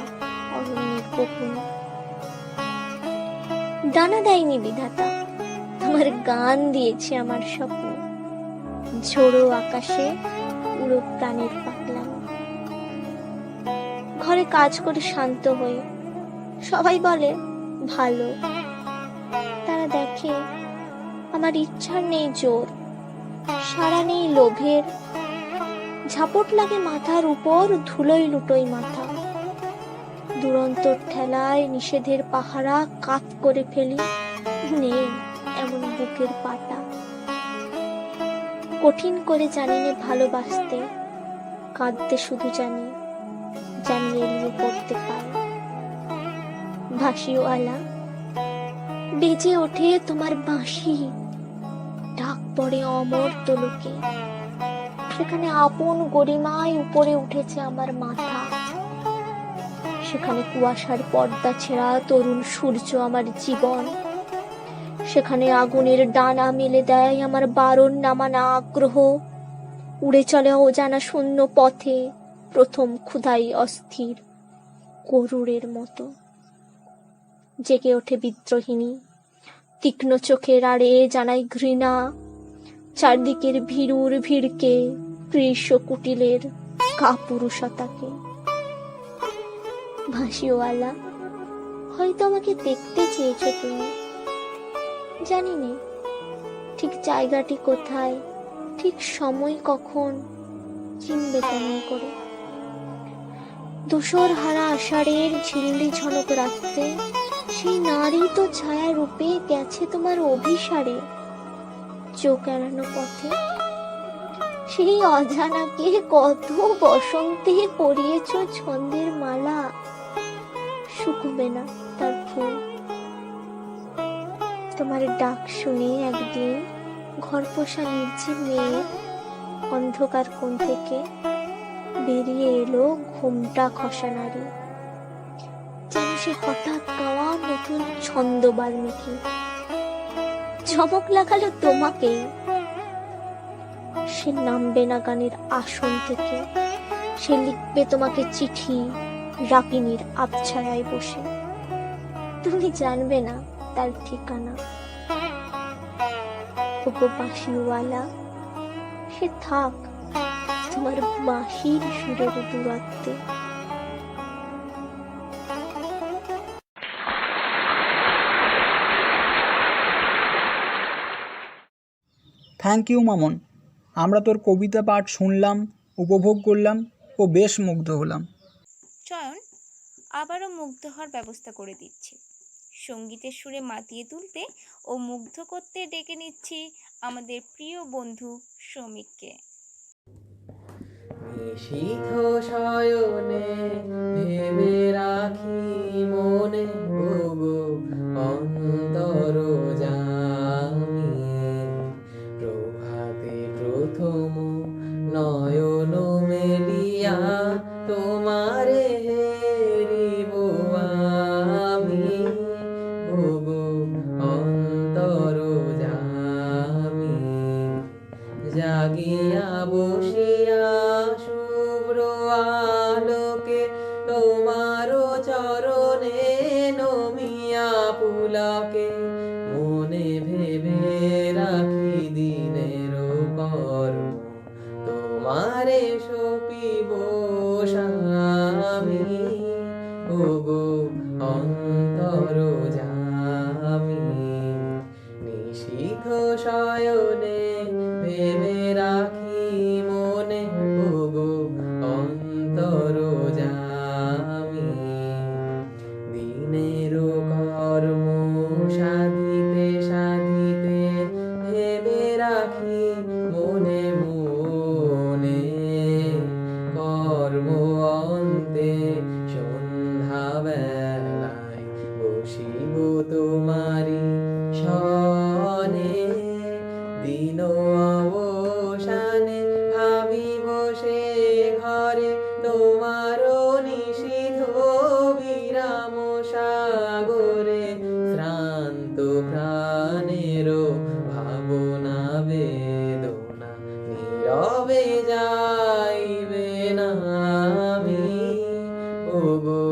অরণ্যের বকুন। ডানা দেয়নি বিধাতা, তোমার গান দিয়েছে আমার স্বপ্ন। ঝোড়ো আকাশে উড়ো প্রাণের পাগলাম। ঘরে কাজ করে শান্ত হয়ে সবাই বলে ভালো। তারা দেখে আমার ইচ্ছার নেই জোর, সারা নেই লোভের। ঝাপট লাগে মাথার উপর, ধুলোই লুটোই মাথা। দুরন্ত ঠেলায় নিষেধের পাহারা কাত করে ফেলি, নেই এমন বুকের পাটা। কঠিন করে জানি নে ভালোবাসতে, কাঁদতে শুধু জানি, জানি এলিয়ে পড়তে পায়। ভাসিওয়ালা, বেজে ওঠে তোমার বাঁশি, ডাক পড়ে অমর তোলকে, সেখানে আপন গরিমায় উপরে উঠেছে আমার মাথা, সেখানে কুয়াশার পর্দা ছেঁড়া তরুণ সূর্য আমার জীবন, সেখানে আগুনের ডানা মেলে দেয় আমার বারণ নামানা আগ্রহ, উড়ে চলে অজানা শূন্য পথে প্রথম ক্ষুধাই অস্থির গরুরের মতো। জেগে ওঠে বিদ্রোহিণী, তীক্ষ্ণ চোখের আড়ে জানাই ঘৃণা, চারদিকের ভীরুর ভিড়কে, কৃষ্ণ কুটিলের কাপুরুষতাকে। ভাসিওয়ালা, হয়তো আমাকে দেখতে চেয়েছো তুমি, জানি নে ঠিক জায়গাটি কোথায়, ঠিক সময় কখন, চিনবে কেমন করে। ধূসর হারা আষাঢ়ের ঝিল্লি ঝলক রাখতে সেই নারী তো ছায়া রূপে গেছে তোমার অভিসারে, চোখ এড়ানো পথে সেই অজানাকে কত বসন্তে পরিয়েছ ছন্দের মালা, শুকুবে না তার ফুল। তোমার ডাক শুনে একদিন ঘরপোষা নির্জীব মেয়ে অন্ধকার কোণ থেকে বেরিয়ে এলো ঘোমটা খসা নারী, যেন সে হঠাৎ গাওয়া নতুন ছন্দ বাল্মীকি। চমক লাগালো তোমাকেই, সে নামবে না গানের আসন থেকে, সে লিখবে তোমাকে চিঠি রাপিনীর আবছায়ায় বসে, তুমি জানবে না তার ঠিকানা। ওগো বাঁশিওয়ালা, সে থাক তোমার বাঁশির সুরের দূরত্বে। Thank you Mamon. আমরা তোর কবিতা পাঠ শুনলাম, উপভোগ করলাম ও বেশ মুগ্ধ হলাম। চয়ন আবারও মুগ্ধ হওয়ার ব্যবস্থা করে দিচ্ছি। সঙ্গীতের সুরে মাতিয়ে তুলতে ও মুগ্ধ করতে ডেকে নিচ্ছি আমাদের প্রিয় বন্ধু শ্রমিককে। নিশীথ শয়নে ভেবে রাখি মনে, ওগো অন্তর জামি, প্রভাতে প্রথম নয়ন মেলিয়া তোমারে হেরিব আমি, ওগো অন্তর জামি। জাগিয়া বসিয়া শুভ্র আলোকে তোমার চরণে নমিয়া পুলকে, মনে ভেবে রাখি দিনের কর্ম তোমারে সপিব স্বামী, ওগো অন্তর জামি। নিশীথ শয়নে ভেবে রাখি মনে, ওগো অন্তর জামি। দিনের কর্ম সাধিতে সাধিতে ভেবে রাখি মনে মনে, কর্ম অন্তে সন্ধ্যা বেলায় বসিব তোমারি শনে, দিন অবসানে ভাবিব সে ঘরে তোমার নিষিদ্ধ বিরাম সাগরে, শ্রান্ত প্রাণের ভাবনা বেদনা নীরবে যাইবে না আমি, ওগো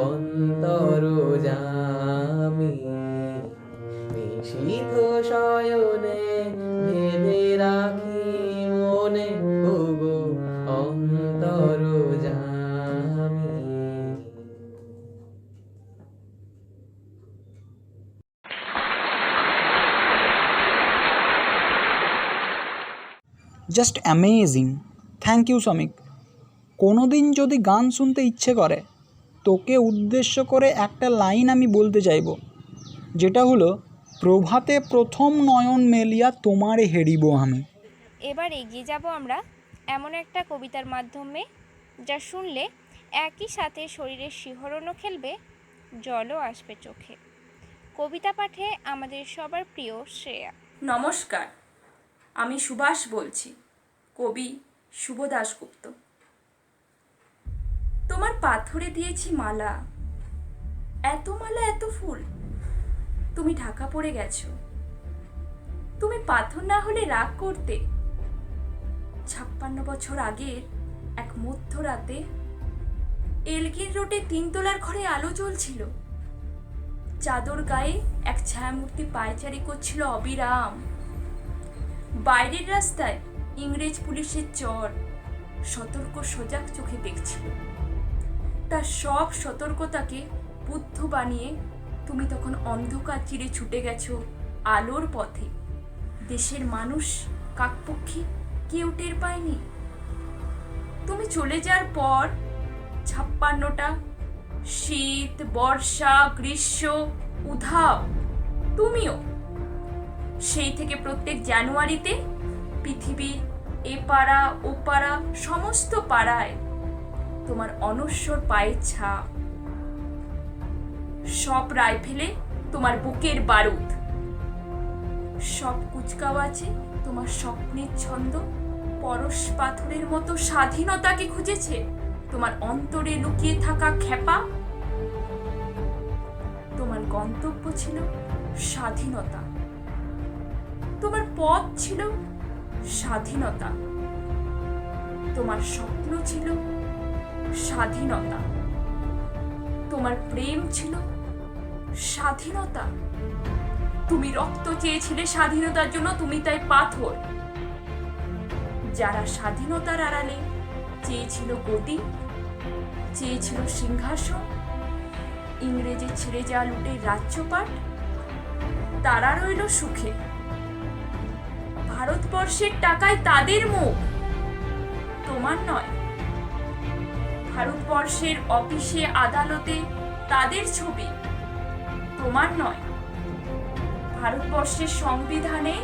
অন্তর জামি। নিশীথ শয়নে ভেবে রাখি মনে, ওগো অন্তর জামি। Just amazing. থ্যাংক ইউ শ্রমিক। কোনো দিন যদি গান শুনতে ইচ্ছে করে, তোকে উদ্দেশ্য করে একটা লাইন আমি বলতে চাইব, যেটা হলো প্রভাতে প্রথম নয়ন মেলিয়া তোমারে হেরিব আমি। এবার এগিয়ে যাব আমরা এমন একটা কবিতার মাধ্যমে যা শুনলে একই সাথে শরীরের শিহরণও খেলবে, জলও আসবে চোখে। কবিতা পাঠে আমাদের সবার প্রিয় শ্রেয়া। নমস্কার, আমি সুভাষ বলছি, কবি শুভ দাশগুপ্ত। তোমার পাথরে দিয়েছি মালা, এত মালা এত ফুল, তুমি ঢাকা পড়ে গেছো। তুমি পাথর না হলে রাগ করতে। 56 বছর আগের এক মধ্যরাতে এলগিন রোডে 3 তলার ঘরে আলো জ্বলছিল। চাদর গায়ে এক ছায়ামূর্তি পায়চারি করছিল অবিরাম। বাইরের রাস্তায় ইংরেজ পুলিশের চর সতর্ক সজাগ চোখে দেখছিল। তার সব সতর্কতাকে বুদ্ধ বানিয়ে তুমি তখন অন্ধকার চিরে ছুটে গেছো আলোর পথে। দেশের মানুষ কাকপক্ষী কেউ টের পায়নি। তুমি চলে যাওয়ার পর 56টা শীত, বর্ষা, গ্রীষ্ম, উধাও, তুমিও। সেই থেকে প্রত্যেক জানুয়ারিতে পৃথিবীর এ পাড়া ও পাড়া সমস্ত পাড়ায় তোমার অনশ্বর পায়ের ছাপ। সব রাইফেলে তোমার বুকের বারুদ, সব কুচকাওয়াজে তোমার স্বপ্নের ছন্দ পরশ পাথরের মতো স্বাধীনতাকে খুঁজেছে। তোমার অন্তরে লুকিয়ে থাকা খেপা। তোমার গন্তব্য ছিল স্বাধীনতা, তোমার পথ ছিল স্বাধীনতা, তোমার স্বপ্ন ছিল স্বাধীনতা, তোমার প্রেম ছিল স্বাধীনতা। তুমি রক্ত চেয়েছিলে স্বাধীনতার জন্য, তুমি তাই পাথর। যারা স্বাধীনতার আড়ালে চেয়েছিল গদি, চেয়েছিল সিংহাসন, ইংরেজের ছেড়ে যাওয়া লুটের রাজ্যপাট, তারা রইল সুখে। ভারতবর্ষের টাকায় তাদের মুখ, তোমার নয়। ভারতবর্ষের অফিসে আদালতে তাদের ছবি, তোমার নয়। ভারতবর্ষের সংবিধানে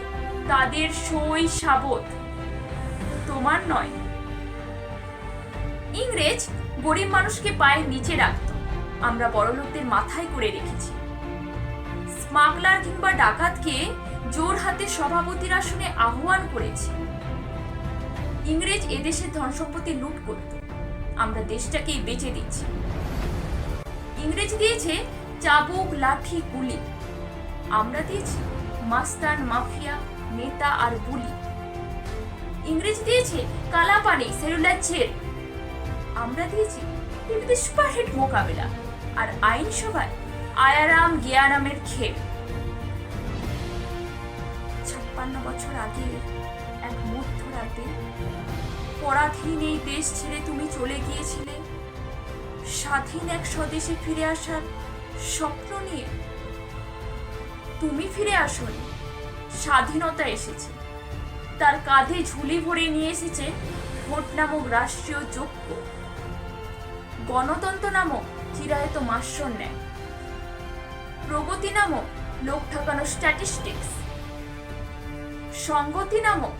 তাদের সই সাবত, তোমার নয়। ইংরেজ গরিব মানুষকে পায়ের নিচে রাখত, আমরা বড়লোকদের মাথায় করে রেখেছি। স্মাগলার কিংবা ডাকাতকে জোর হাতে সভাপতির আসনে আহ্বান করেছি। ইংরেজ এদেশের ধন সম্পত্তি লুট করত, আমরা দেশটাকেই বেচে দিচ্ছি। ইংরেজ দিয়েছে চাবুক, লাঠি, গুলি, আমরা দিয়েছি মাস্তান, মাফিয়া, নেতা আর বুলি। ইংরেজ দিয়েছে কালা পানি, সেলুলার জেল, আমরা দিয়েছি টিভিতে সুপারহিট মোকাবেলা আর আইনসভায় আয়ারাম জ্ঞানামের খেল। 56 বছর আগে এক মধ্যরাতে পরাধীন এই দেশ ছেড়ে তুমি চলে গিয়েছিলে স্বাধীন এক স্বদেশে ফিরে আসার স্বপ্ন নিয়ে। তুমি ফিরে আসনি, স্বাধীনতা এসেছে। তার কাঁধে ঝুলি ভরে নিয়ে এসেছে ভোট নামক রাষ্ট্রীয় যজ্ঞ, গণতন্ত্র নামক চিরায়ত মাস্যর ন্যায়, প্রগতি নামক লোক ঠকানো স্ট্যাটিস্টিক্স, সংগতি নামক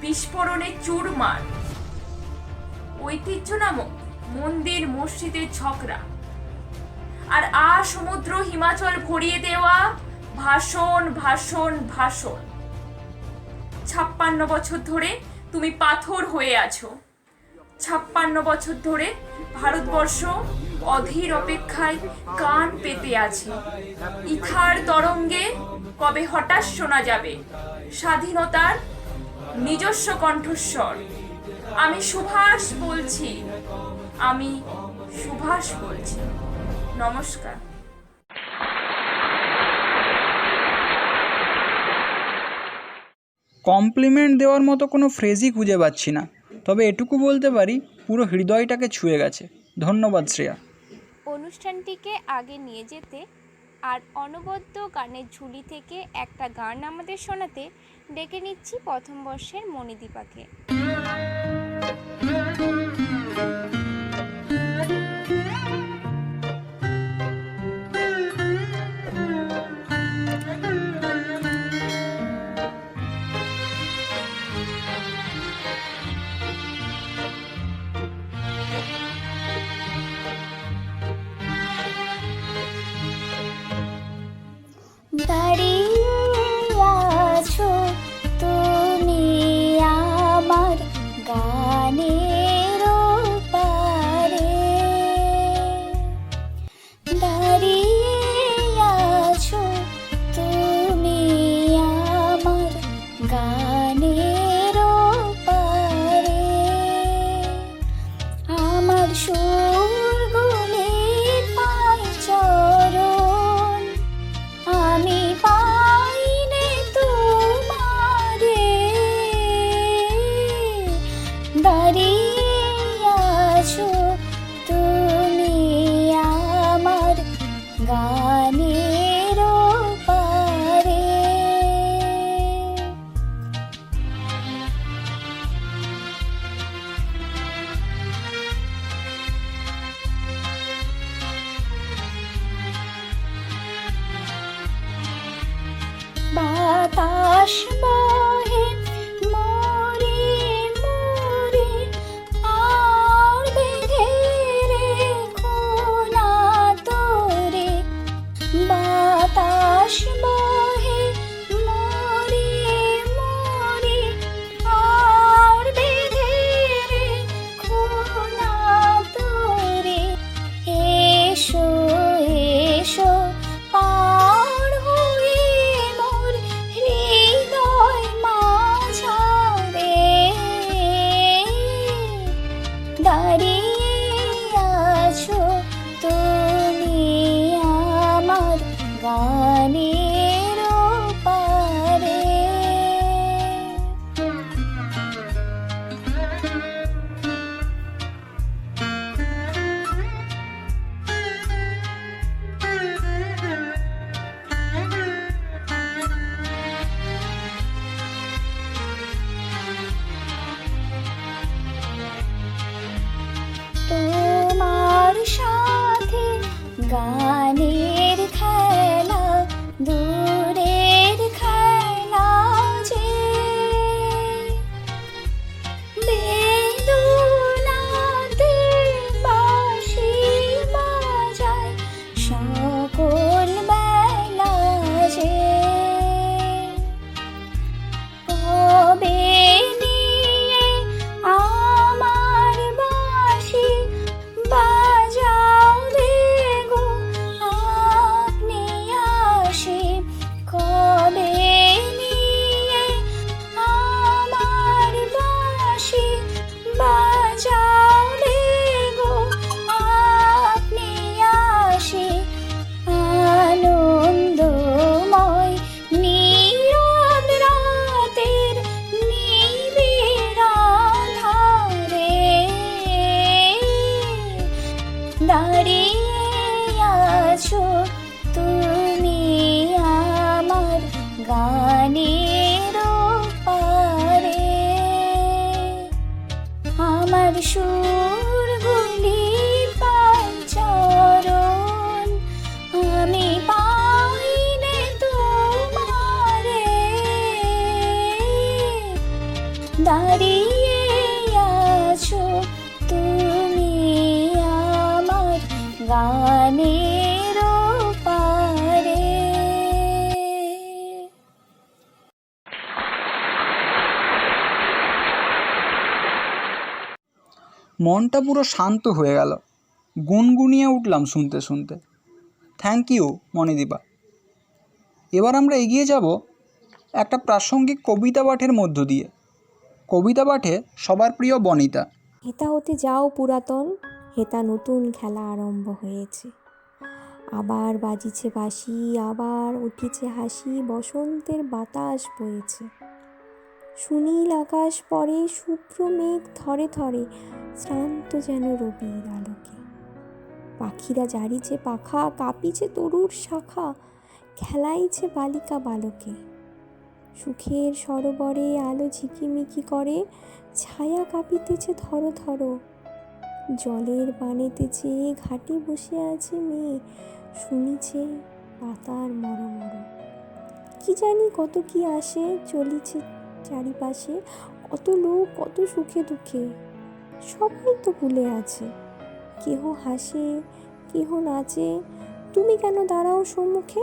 বিস্ফোরণের চুরমার, ঐতিহ্য নামক মন্দির মসজিদের ঝগড়া, আর সমুদ্র হিমাচল ভরিয়ে দেওয়া ভাষণ ভাষণ ভাষণ। 56 বছর ধরে তুমি পাথর হয়ে আছো। 56 বছর ধরে ভারতবর্ষ অধীর অপেক্ষায় কান পেতে আছে। ইথার তরঙ্গে কবে হঠাৎ শোনা যাবে স্বাধীনতার নিজস্ব কণ্ঠস্বর। আমি সুভাষ বলছি, আমি সুভাষ বলছি। নমস্কার। কমপ্লিমেন্ট দেওয়ার মতো কোনো ফ্রেজই খুঁজে পাচ্ছি না, তবে এটুকু বলতে পারি পুরো হৃদয়টাকে ছুঁয়ে গেছে। ধন্যবাদ শ্রেয়া। অনুষ্ঠানটিকে আগে নিয়ে যেতে আর অনবদ্য গানের ঝুলি থেকে একটা গান আমাদের শোনাতে ডেকে নিচ্ছি প্রথম বর্ষের মণিদীপাকে। দাঁড়িয়ে আছো তুমি আমার গানের পারে, দাঁড়িয়ে আছো তুমি আমার গানের পারে, আমার সুরগুলি পায় চরণ, আমি পাইনে তোমারে, দাঁড়িয়ে আছো তুমি আমার গানের পারে। বাতাস বহে মোরে মোরে, আর বেঁধে রেখো না তোরে, বাতাস বহে মোরে মোরে, আর বেঁধে রেখো না তোরে, এসো এসো পার হয়ে মোর হৃদয় মাঝারে, দাঁড়িয়ে আছো তুমি আমার গানের পারে। তোমার সাথে গানের খেলা দূরের খেলা যে, বেদনাতে বাঁশি বাজায় সকল বেলা যে, কবে নিয়ে আমার বাঁশি বাজাবে গো আপনি আসি, কবে নিয়ে আমার বাঁশি বাজাবে গো আপনি আসি, আনন্দময় নীরব রাতের নিবিড় আঁধারে, দাঁড়িয়ে আছো তুমি আমার গানের পারে, আমার সুরগুলি পায় চরণ, আমি পাইনে তোমারে, দাঁড়িয়ে আছো তুমি আমার গানের পারে। মনটা পুরো শান্ত হয়ে গেল, গুনগুনিয়ে উঠলাম শুনতে শুনতে। Thank you Monidipa. এবার আমরা এগিয়ে যাব একটা প্রাসঙ্গিক কবিতা পাঠের মধ্য দিয়ে। কবিতা পাঠে সবার প্রিয় বনিতা। হেতা হতে যাও পুরাতন, হেতা নতুন খেলা আরম্ভ হয়েছে, আবার বাজিছে বাঁশি, আবার উঠেছে হাসি, বসন্তের বাতাস বয়েছে, সুনীল আকাশ পরে শুভ্র মেঘ থরে থরে, শ্রান্ত যেন রবির আলোকে, পাখিরা জারিছে পাখা, কাঁপিছে তরুর শাখা, খেলাইছে বালিকা বালকে, সুখের সরোবরে আলো ঝিকিমিকি করে, ছায়া কাঁপিতেছে থর থর, জলের পানেতে চেয়ে ঘাটে বসে আছে মেয়ে, শুনিছে পাতার মরমর, কি জানি কত কি আসে চলিছে চারিপাশে, কত লোক কত সুখে দুঃখে, সবাই তো ভুলে আছে, কেহ হাসে কেহ নাচে, তুমি কেন দাঁড়াও সম্মুখে,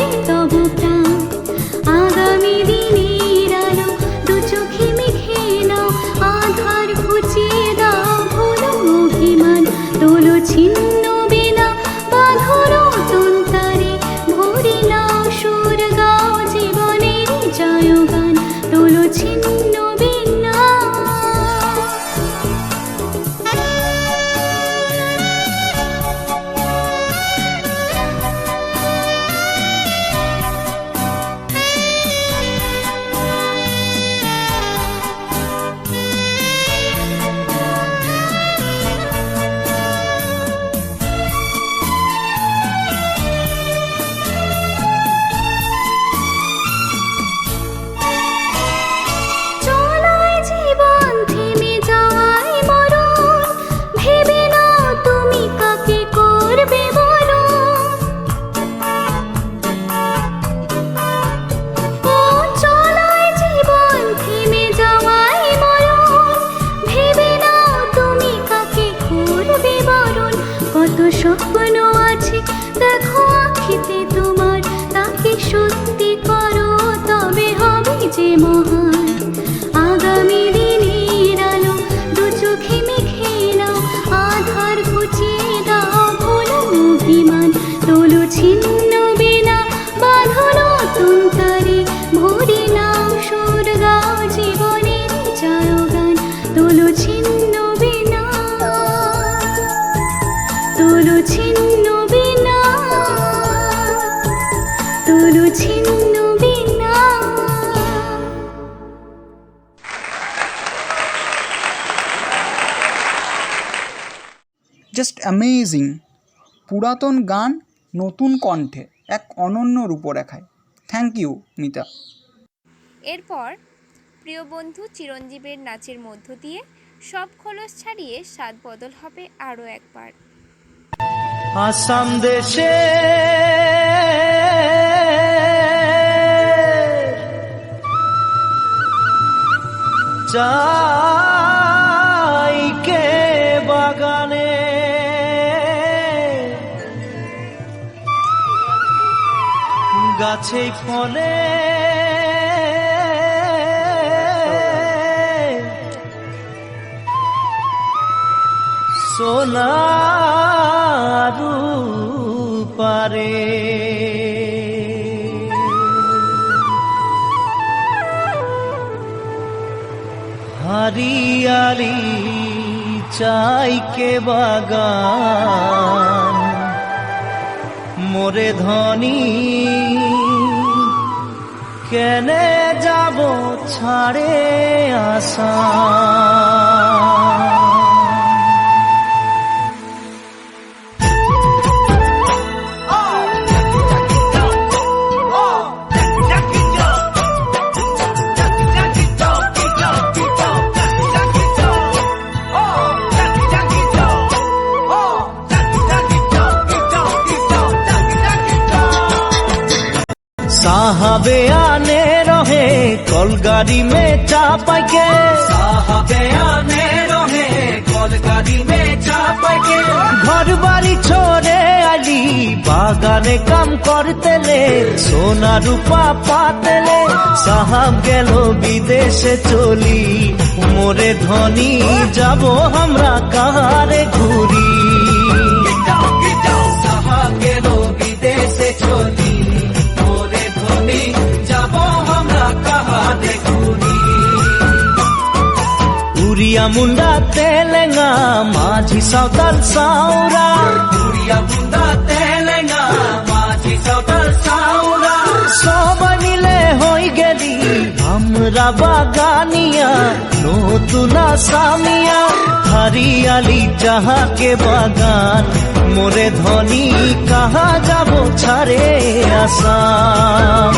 অ্যামেজিং। পুরাতন গান নতুন কণ্ঠে এক অনন্য রূপরেখায়। Thank you Mita. এরপর প্রিয় বন্ধু চিরঞ্জীবের নাচের মধ্য দিয়ে সব খোলস ছাড়িয়ে স্বাদ বদল হবে আরও একবার। আসাম দেশে চাইকে বাগানে গাছে ফলে সোনারু পারে हरियाली चाय के बागान मोरे धनी केने जाबो छाड़े आसा साहबे आने रहे कलगाड़ी में चापाई के साहबे आने रहे कलगाड़ी में चापाई के घर बाड़ी छोड़े आली बागाने काम करते ले सोना रूपा पाते ले साहब गेलो विदेशे चली मोरे धनी जाबो हमरा कहारे घुरी साहब गेलो विदेशे चली उड़िया मुंडा तेलेंगा माझी सावताल साउरा उड़िया मुंडा तेलेंगा माझी सावताल साउरा सब मिले होई गेली हमरा बागानिया नतुना सामिया हरियाली चाहा के बागान मोरे धनी कहा जाबो छाड़े आसाम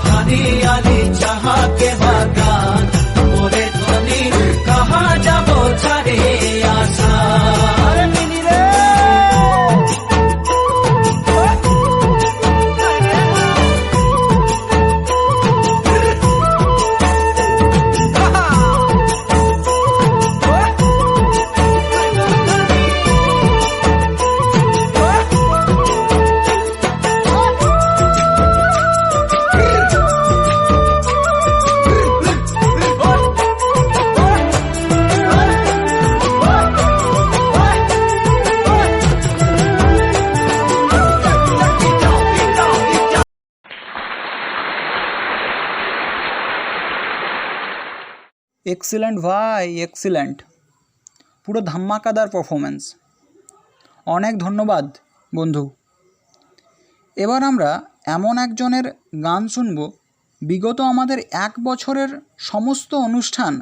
हरियाली चाहा के बागान मोरे धनी कहा जाबो छाड़े आसाम मिनी रे এক্সিলেন্ট ভাই, এক্সিলেন্ট, পুরো ধামাকাদার পারফরমেন্স। অনেক ধন্যবাদ বন্ধু। এবার আমরা এমন একজনের গান শুনব বিগত আমাদের 1 বছরের সমস্ত অনুষ্ঠান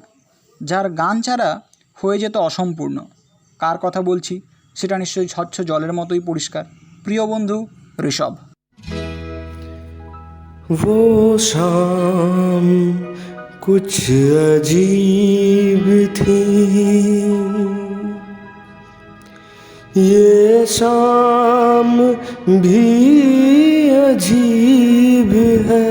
যার গান ছাড়া হয়ে যেত অসম্পূর্ণ। কার কথা বলছি সেটা নিশ্চয়ই স্বচ্ছ জলের মতোই পরিষ্কার। প্রিয় বন্ধু ঋষভ। वो शाम कुछ अजीब थी, ये शाम भी अजीब है।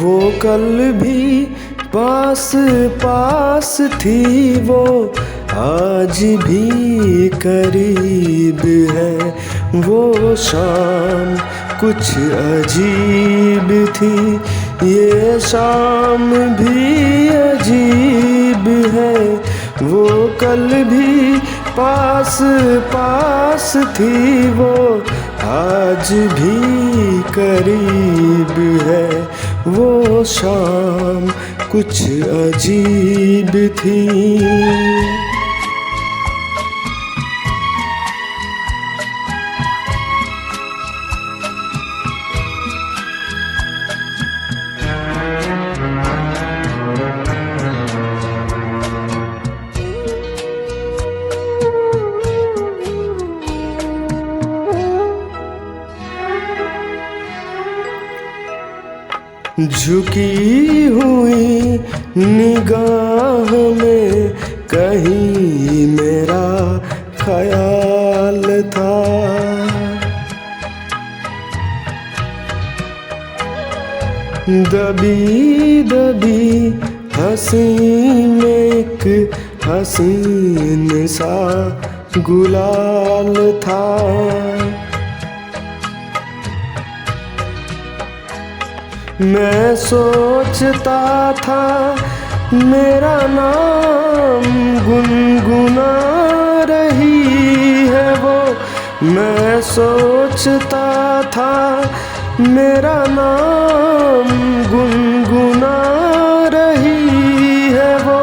वो कल भी पास पास थी, वो आज भी करीब है। वो शाम कुछ अजीब थी, ये शाम भी अजीब है। वो कल भी पास पास थी, वो आज भी करीब है। वो शाम कुछ अजीब थी। झुकी हुई निगाह में कहीं मेरा ख्याल था। दबी दबी हंसी में एक हसीन सा गुलाल था। मैं सोचता था मेरा नाम गुनगुना रही है वो। मैं सोचता था मेरा नाम गुनगुना रही है वो।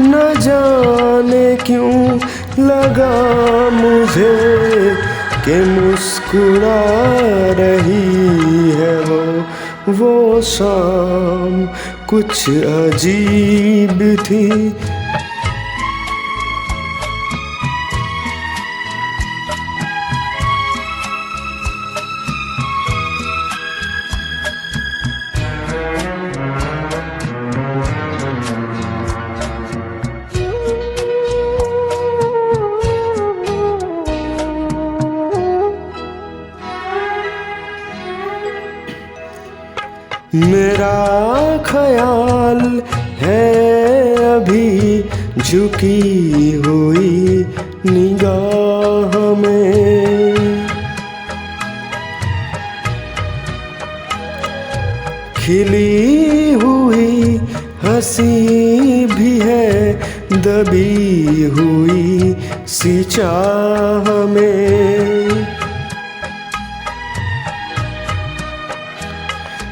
न जाने क्यों लगा मुझे कि मुस्कुरा रही है वो। वो शाम कुछ अजीब थी। मेरा ख्याल है अभी झुकी हुई निगाह में। खिली हुई हंसी भी है दबी हुई सी चाह में।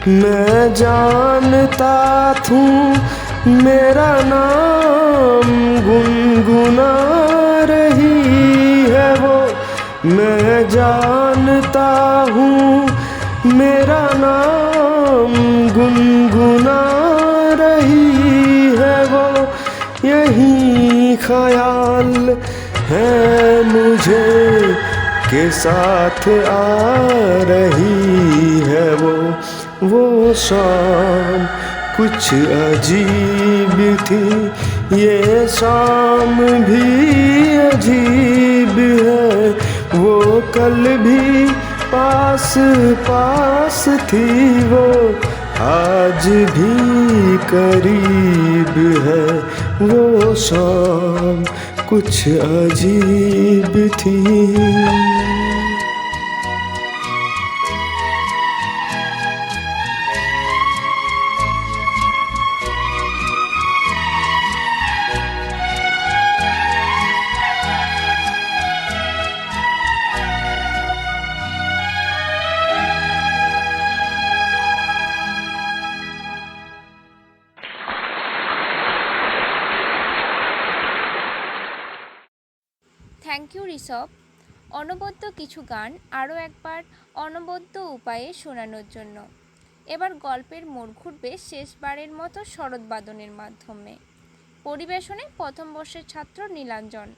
मैं जानता थूं मेरा नाम गुनगुना रही है वो। मैं जानता हूँ मेरा नाम गुनगुना रही है वो। यही ख्याल है मुझे के साथ आ रही है वो। वो शाम कुछ अजीब थी। ये शाम भी अजीब है। वो कल भी पास पास थी वो। आज भी करीब है। वो शाम कुछ अजीब थी। থ্যাংক ইউ ঋষভ, অনবদ্য কিছু গান আরও একবার অনবদ্য উপায়ে শোনানোর জন্য। এবার গল্পের মোড় ঘুরবে শেষবারের মতো শরৎবাদনের মাধ্যমে। পরিবেশনে প্রথম বর্ষের ছাত্র নীলাঞ্জন।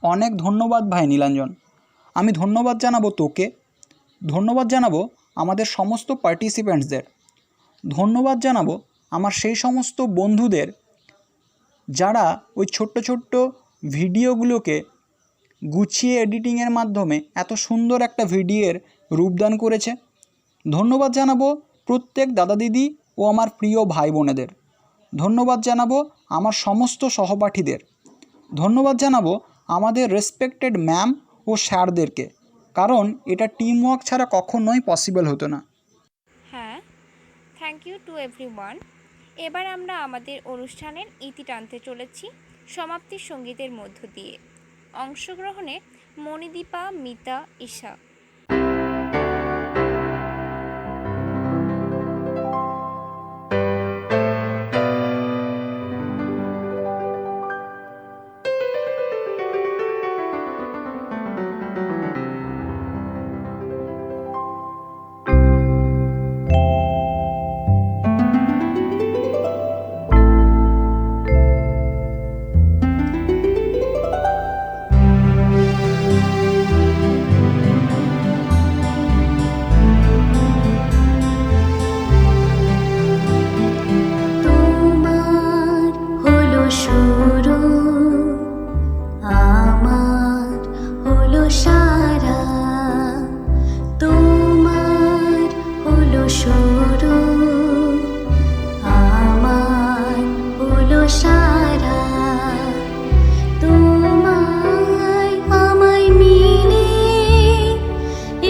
অনেক ধন্যবাদ ভাই নীলাঞ্জন। আমি ধন্যবাদ জানাবো তোকে, ধন্যবাদ জানাবো আমাদের সমস্ত পার্টিসিপেন্টসদের, ধন্যবাদ জানাবো আমার সেই সমস্ত বন্ধুদের যারা ওই ছোট্ট ছোট্ট ভিডিওগুলোকে গুছিয়ে এডিটিংয়ের মাধ্যমে এত সুন্দর একটা ভিডিওর রূপদান করেছে। ধন্যবাদ জানাবো প্রত্যেক দাদা দিদি ও আমার প্রিয় ভাই বোনেদের, ধন্যবাদ জানাবো আমার সমস্ত সহপাঠীদের, ধন্যবাদ জানাবো আমাদের রেসপেক্টেড ম্যাম ও স্যারদেরকে, কারণ এটা টিম ওয়ার্ক ছাড়া কখনোই পসিবল হতো না। হ্যাঁ, থ্যাংক ইউ টু এভরিওয়ান। এবার আমরা আমাদের অনুষ্ঠানের ইতি টানতে চলেছি সমাপ্তির সঙ্গীতের মধ্য দিয়ে। অংশগ্রহণে মণিদীপা, মিতা, ঈশা। তোমার হলো শুরু, আমার হলো সারা। তোমার হলো শুরু, আমার হলো সারা। তোমায় আমায় মিলে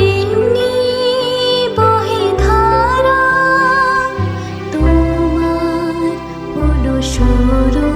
এমনি বহে ধারা। তোমার হলো শুরু,